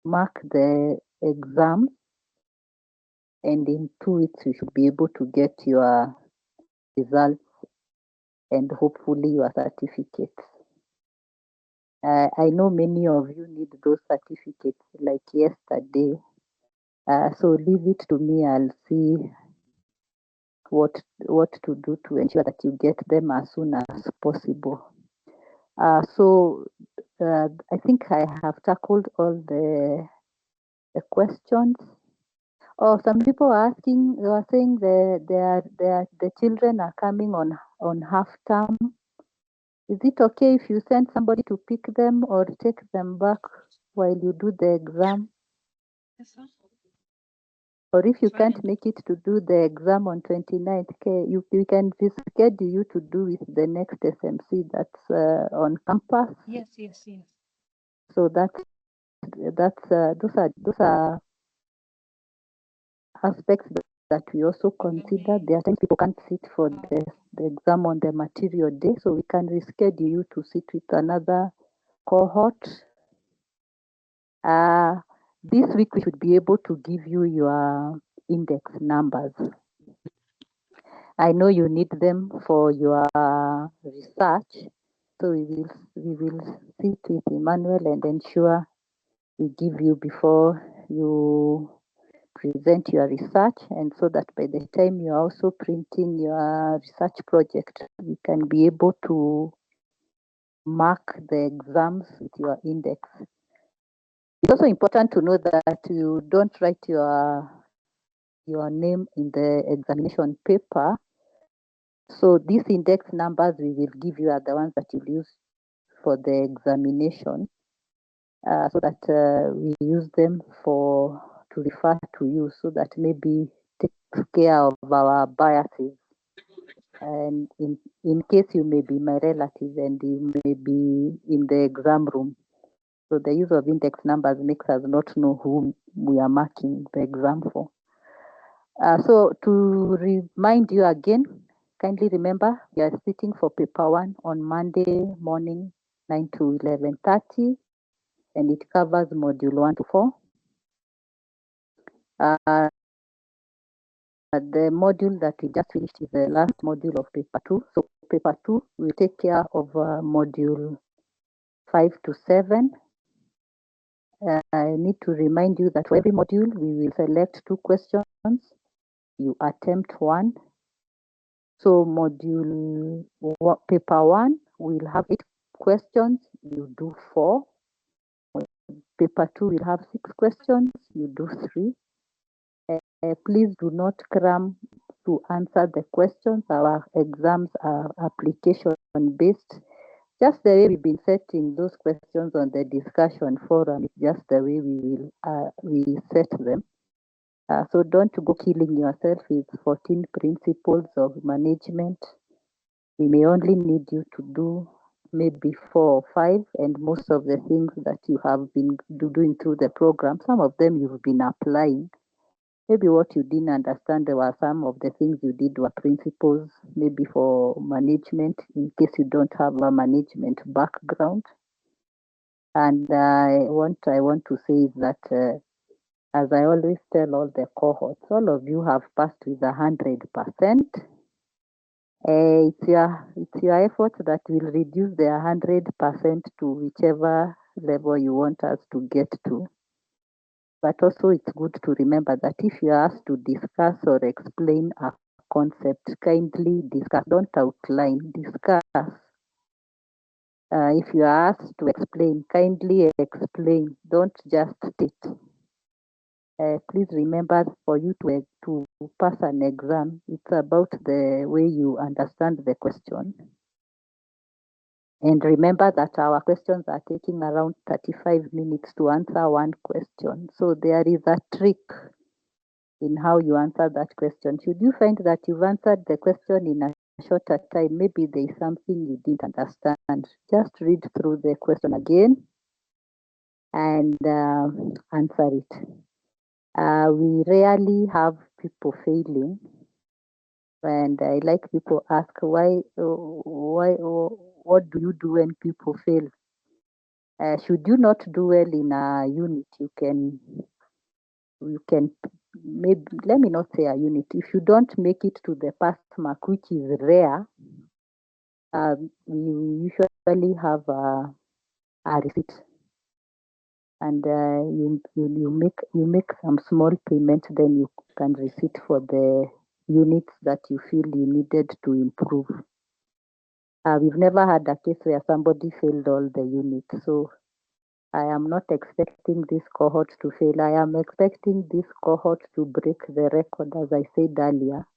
I: mark the exam, and in 2 weeks you should be able to get your results and hopefully your certificates. I know many of you need those certificates like yesterday. So leave it to me. I'll see what to do to ensure that you get them as soon as possible. So I think I have tackled all the questions. Oh, some people are asking, they are saying the children are coming on half term. Is it okay if you send somebody to pick them or take them back while you do the exam?
L: Yes, sir.
I: Or if you can't make it to do the exam on 29th, we can reschedule you to do with the next SMC that's on campus.
L: Yes.
I: So those are aspects that we also consider. There are times people can't sit for the exam on the material day, so we can reschedule you to sit with another cohort. This week we should be able to give you your index numbers. I know you need them for your research, so we will sit with Emmanuel and ensure we give you before you present your research, and so that by the time you're also printing your research project, we can be able to mark the exams with your index. It's also important to know that you don't write your name in the examination paper. So these index numbers we will give you are the ones that you'll use for the examination, so that we use them to refer to you, so that maybe takes care of our biases. And in case you may be my relative and you may be in the exam room, so the use of index numbers makes us not know whom we are marking the exam for. So to remind you again, kindly remember we are sitting for paper 1 on Monday morning 9 to 11:30, and it covers module 1 to 4. The module that we just finished is the last module of paper 2. So paper 2 will take care of module 5 to 7. I need to remind you that for every module we will select 2 questions. You attempt 1. So module paper 1 will have 8 questions. You do 4. Paper 2 will have 6 questions. You do 3. Please do not cram to answer the questions. Our exams are application based. Just the way we've been setting those questions on the discussion forum, just the way we set them. So don't go killing yourself with 14 principles of management. We may only need you to do maybe 4 or 5, and most of the things that you have been doing through the program, some of them you've been applying. Maybe what you didn't understand, there were some of the things you did were principles, maybe for management, in case you don't have a management background. And I want to say is that, as I always tell all the cohorts, all of you have passed with 100%. It's your effort that will reduce the 100% to whichever level you want us to get to. But also it's good to remember that if you are asked to discuss or explain a concept, kindly discuss, don't outline, discuss. If you are asked to explain, kindly explain, don't just state. Please remember, for you to pass an exam, it's about the way you understand the question. And remember that our questions are taking around 35 minutes to answer one question. So there is a trick in how you answer that question. Should you find that you've answered the question in a shorter time, maybe there is something you didn't understand, just read through the question again and answer it. We rarely have people failing, and I like people ask why, what do you do when people fail? Should you not do well in a unit, you can maybe, let me not say a unit. If you don't make it to the pass mark, which is rare, we usually have a receipt, and you make some small payment, then you can receipt for the units that you feel you needed to improve. We've never had a case where somebody failed all the units, so I am not expecting this cohort to fail. I am expecting this cohort to break the record, as I said earlier,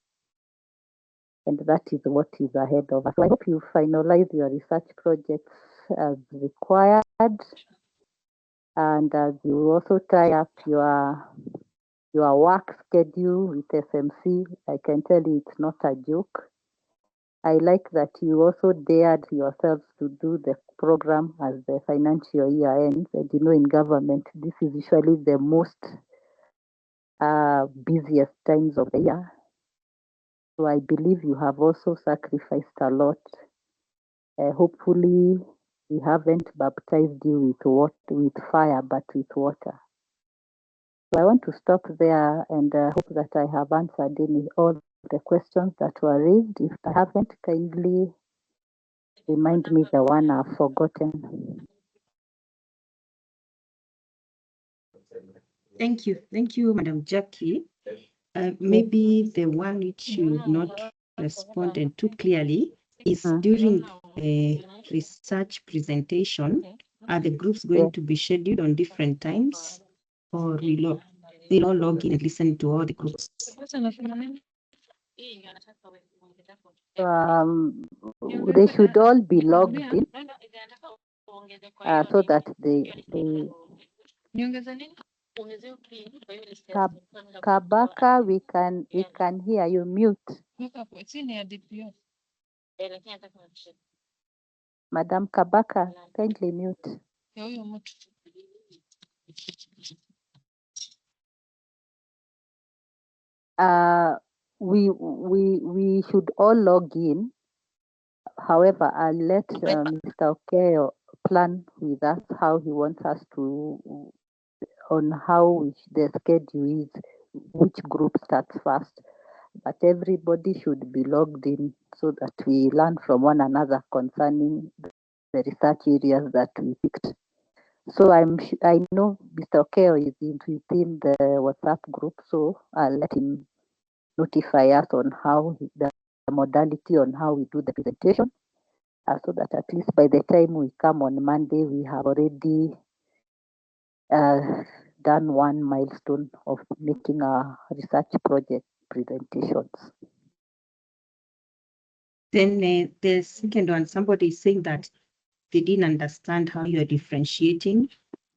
I: and that is what is ahead of us. So I hope you finalize your research projects as required, and as you also tie up your work schedule with SMC. I can tell you it's not a joke. I like that you also dared yourselves to do the program as the financial year ends. And in government, this is usually the most busiest times of the year. So I believe you have also sacrificed a lot. Hopefully, we haven't baptized you with fire, but with water. So I want to stop there and hope that I have answered all the questions that were raised. If I haven't, kindly remind me the one I've forgotten.
L: Thank you, Madam Jackie. Maybe the one which you not responded to clearly is during the research presentation. Are the groups going to be scheduled on different times, or they all log in and listen to all the groups?
I: They should all be logged in so that they Kabaka, we can hear you. Mute. Madam Kabaka, kindly mute. We should all log in. However, I'll let Mr. Okeo plan with us how he wants us to, on how the schedule is, which group starts first. But everybody should be logged in so that we learn from one another concerning the research areas that we picked. So I know Mr. Okeo is within the WhatsApp group, so I'll let him notify us on how the modality on how we do the presentation, so that at least by the time we come on Monday, we have already done one milestone of making our research project presentations.
L: Then the second one, somebody is saying that they didn't understand how you're differentiating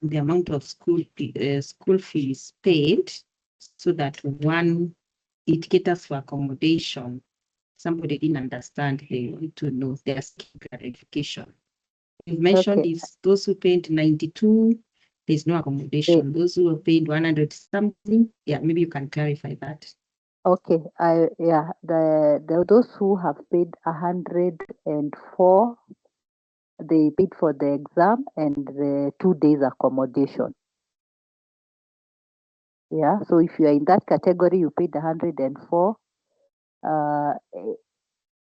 L: the amount of school fees paid, so that one, it caters for accommodation. Somebody didn't understand, they want to know, their clarification. You've mentioned is those who paid 92, there's no accommodation. Those who are paid 100 something, yeah, maybe you can clarify that.
I: Okay, those who have paid 104, they paid for the exam and the 2 days accommodation. Yeah, so if you are in that category, you paid 104.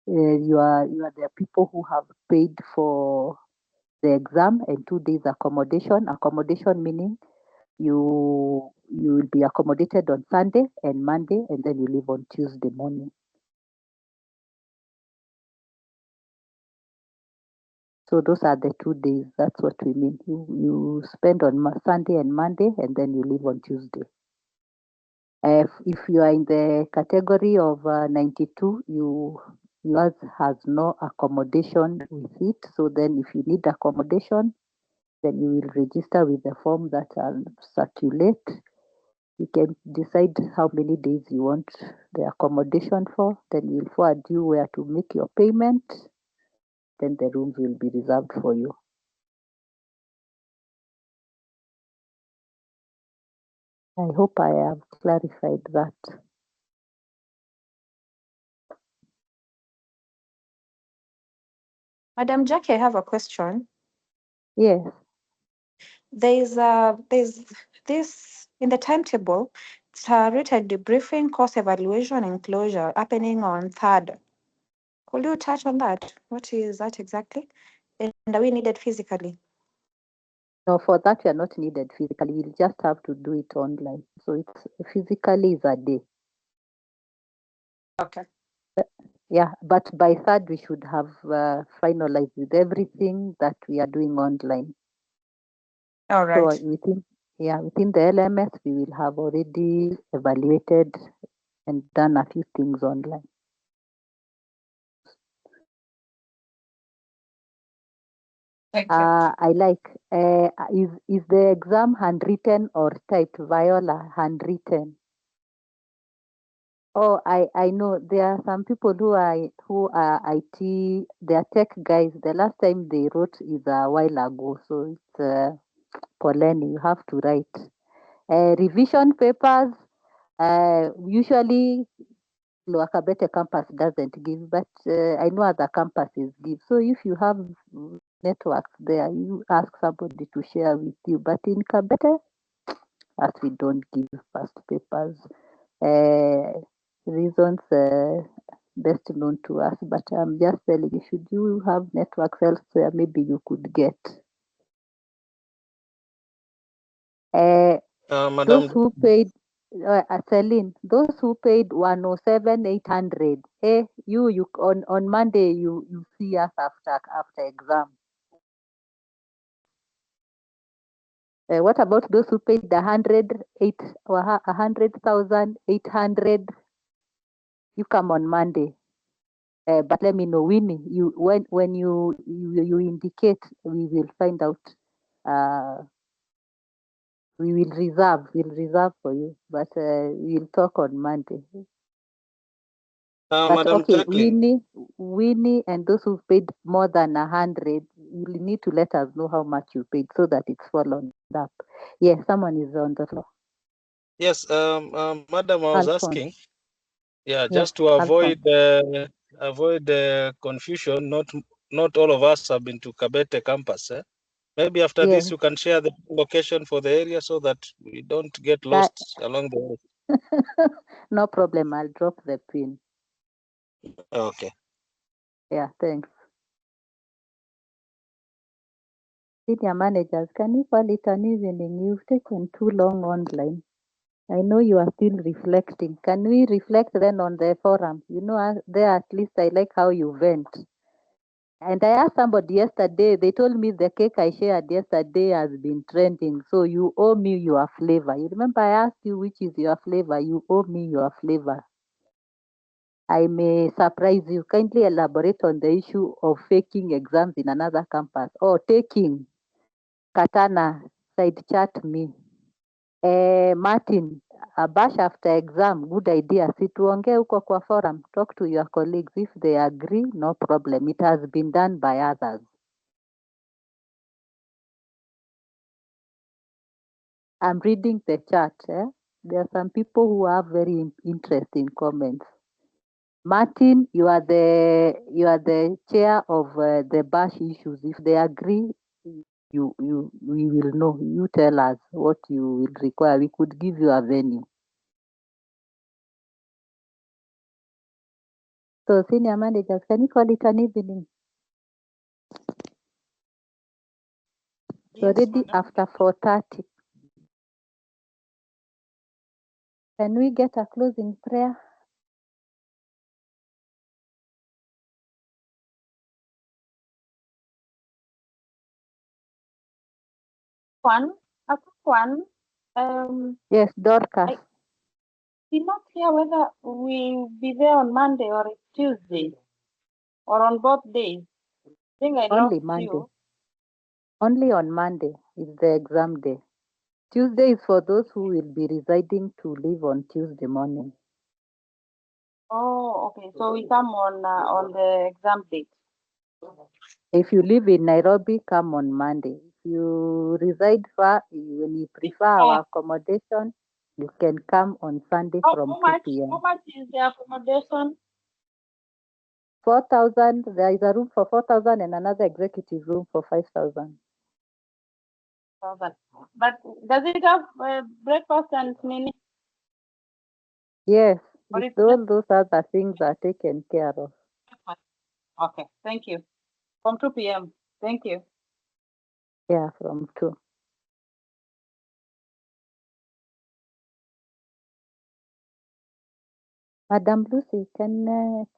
I: you are the people who have paid for the exam and 2 days accommodation. Accommodation meaning you will be accommodated on Sunday and Monday, and then you leave on Tuesday morning. So those are the 2 days. That's what we mean. You spend on Sunday and Monday, and then you leave on Tuesday. If you are in the category of 92, yours has no accommodation with it. So then if you need accommodation, then you will register with the form that I'll circulate. You can decide how many days you want the accommodation for. Then we'll forward you where to make your payment. Then the rooms will be reserved for you. I hope I have clarified that.
O: Madam Jackie, I have a question.
I: Yes.
O: There's this in the timetable. It's written debriefing, course evaluation, and closure happening on 3rd. Could you touch on that? What is that exactly? And are we needed physically?
I: No, for that you are not needed physically. You'll just have to do it online. So it's physically is a day.
O: Okay.
I: Yeah, but by 3rd we should have finalized with everything that we are doing online.
O: All right.
I: So within the LMS we will have already evaluated and done a few things online.
O: Thank you.
I: I like is the exam handwritten or typed? Viola, handwritten. Oh, I know there are some people who are IT, they are tech guys. The last time they wrote is a while ago, so it's Poleni, you have to write. Revision papers, usually Luakabete campus doesn't give, but I know other campuses give. So if you have networks there, you ask somebody to share with you. But in Kabete, as we don't give past papers, reasons best known to us. But I'm just telling you, should you have networks elsewhere, maybe you could get.
K: Madam,
I: Those who paid, Celine, those who paid 107,800. You on Monday you see us after exam. What about those who paid 100,800? You come on Monday. But let me know, Winnie. You when you indicate, we will find out. We will reserve. We'll reserve for you, but we'll talk on Monday. But
K: Madam
I: okay,
K: Jacqueline.
I: Winnie, and those who paid more than 100, you need to let us know how much you paid so that it's followed up. Yes, someone is on the floor.
K: Yes, Madam, I was
I: Alphonse.
K: asking. Yeah,
I: Yes,
K: just to avoid confusion. Not all of us have been to Kabete campus. Maybe after this, you can share the location for the area so that we don't get lost along the way.
I: No problem. I'll drop the pin.
K: Okay.
I: Yeah, thanks. Senior managers, can you call it an evening? You've taken too long online. I know you are still reflecting. Can we reflect then on the forum? You know, there at least I like how you vent. And I asked somebody yesterday, they told me the cake I shared yesterday has been trending. So you owe me your flavor. You remember I asked you which is your flavor? You owe me your flavor. I may surprise you. Kindly elaborate on the issue of faking exams in another campus or taking. Katana, side chat me. Martin, a bash after exam, good idea. Situongee huko kwa forum, talk to your colleagues. If they agree, no problem. It has been done by others. I'm reading the chat. There are some people who have very interesting comments. Martin, you are the chair of the bash issues. If they agree, we will know. You tell us what you will require. We could give you a venue. So senior managers, can you call it an evening? It's already after 4:30. Can we get a closing prayer?
O: A quick one.
I: Yes, Dorcas.
O: I did not hear whether we'll be there on Monday or Tuesday or on both days. I think I
I: Only
O: lost
I: Monday.
O: you.
I: Only on Monday is the exam day. Tuesday is for those who will be residing to leave on Tuesday morning.
O: Oh, okay. So we come on the exam date.
I: If you live in Nairobi, come on Monday. If you reside far, when you prefer our accommodation, you can come on Sunday from 2 p.m.
O: How much is the accommodation?
I: 4,000. There is a room for 4,000 and another executive room for 5,000.
O: But does it have breakfast and mini?
I: Yes,
O: Or it's
I: all those other things are taken care of.
O: okay, thank you. From 2 p.m. Thank you.
I: Yeah, from 2. Madam Lucy, can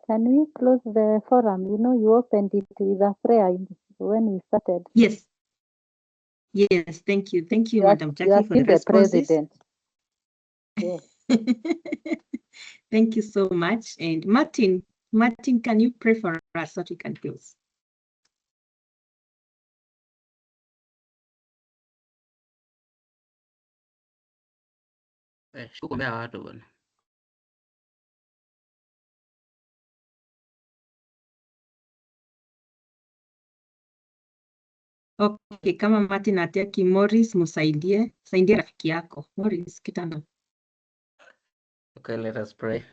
I: we close the forum? You know, you opened it with a prayer when we started.
L: Yes. Yes, thank you. Thank you, Madam
I: You are
L: Jackie, for the
I: still the
L: responses.
I: president. Yes.
L: Thank you so much. And Martin, can you pray for us so we can close?
E: Shukuombea watu bwana.
L: Okay, kama Martin hataki, Morris msaidie rafiki yako. Morris Kitana.
E: Okay, let us pray.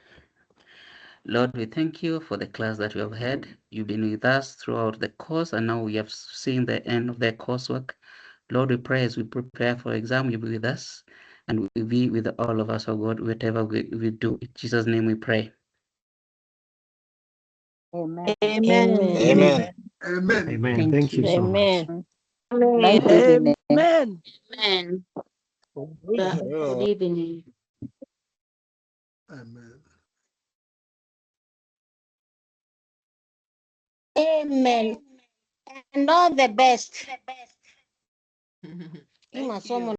E: Lord, we thank you for the class that we have had. You've been with us throughout the course, and now we have seen the end of the coursework. Lord, we pray as we prepare for exam, you be with us, and we be with all of us, oh God, whatever we do. In Jesus' name we pray.
I: Amen.
J: Amen.
K: Amen.
B: Amen. Thank you so much.
J: Amen.
I: Nice evening.
A: Amen.
K: Yeah.
A: Good evening.
P: Amen.
J: Amen. And all the best.
Q: Thank you.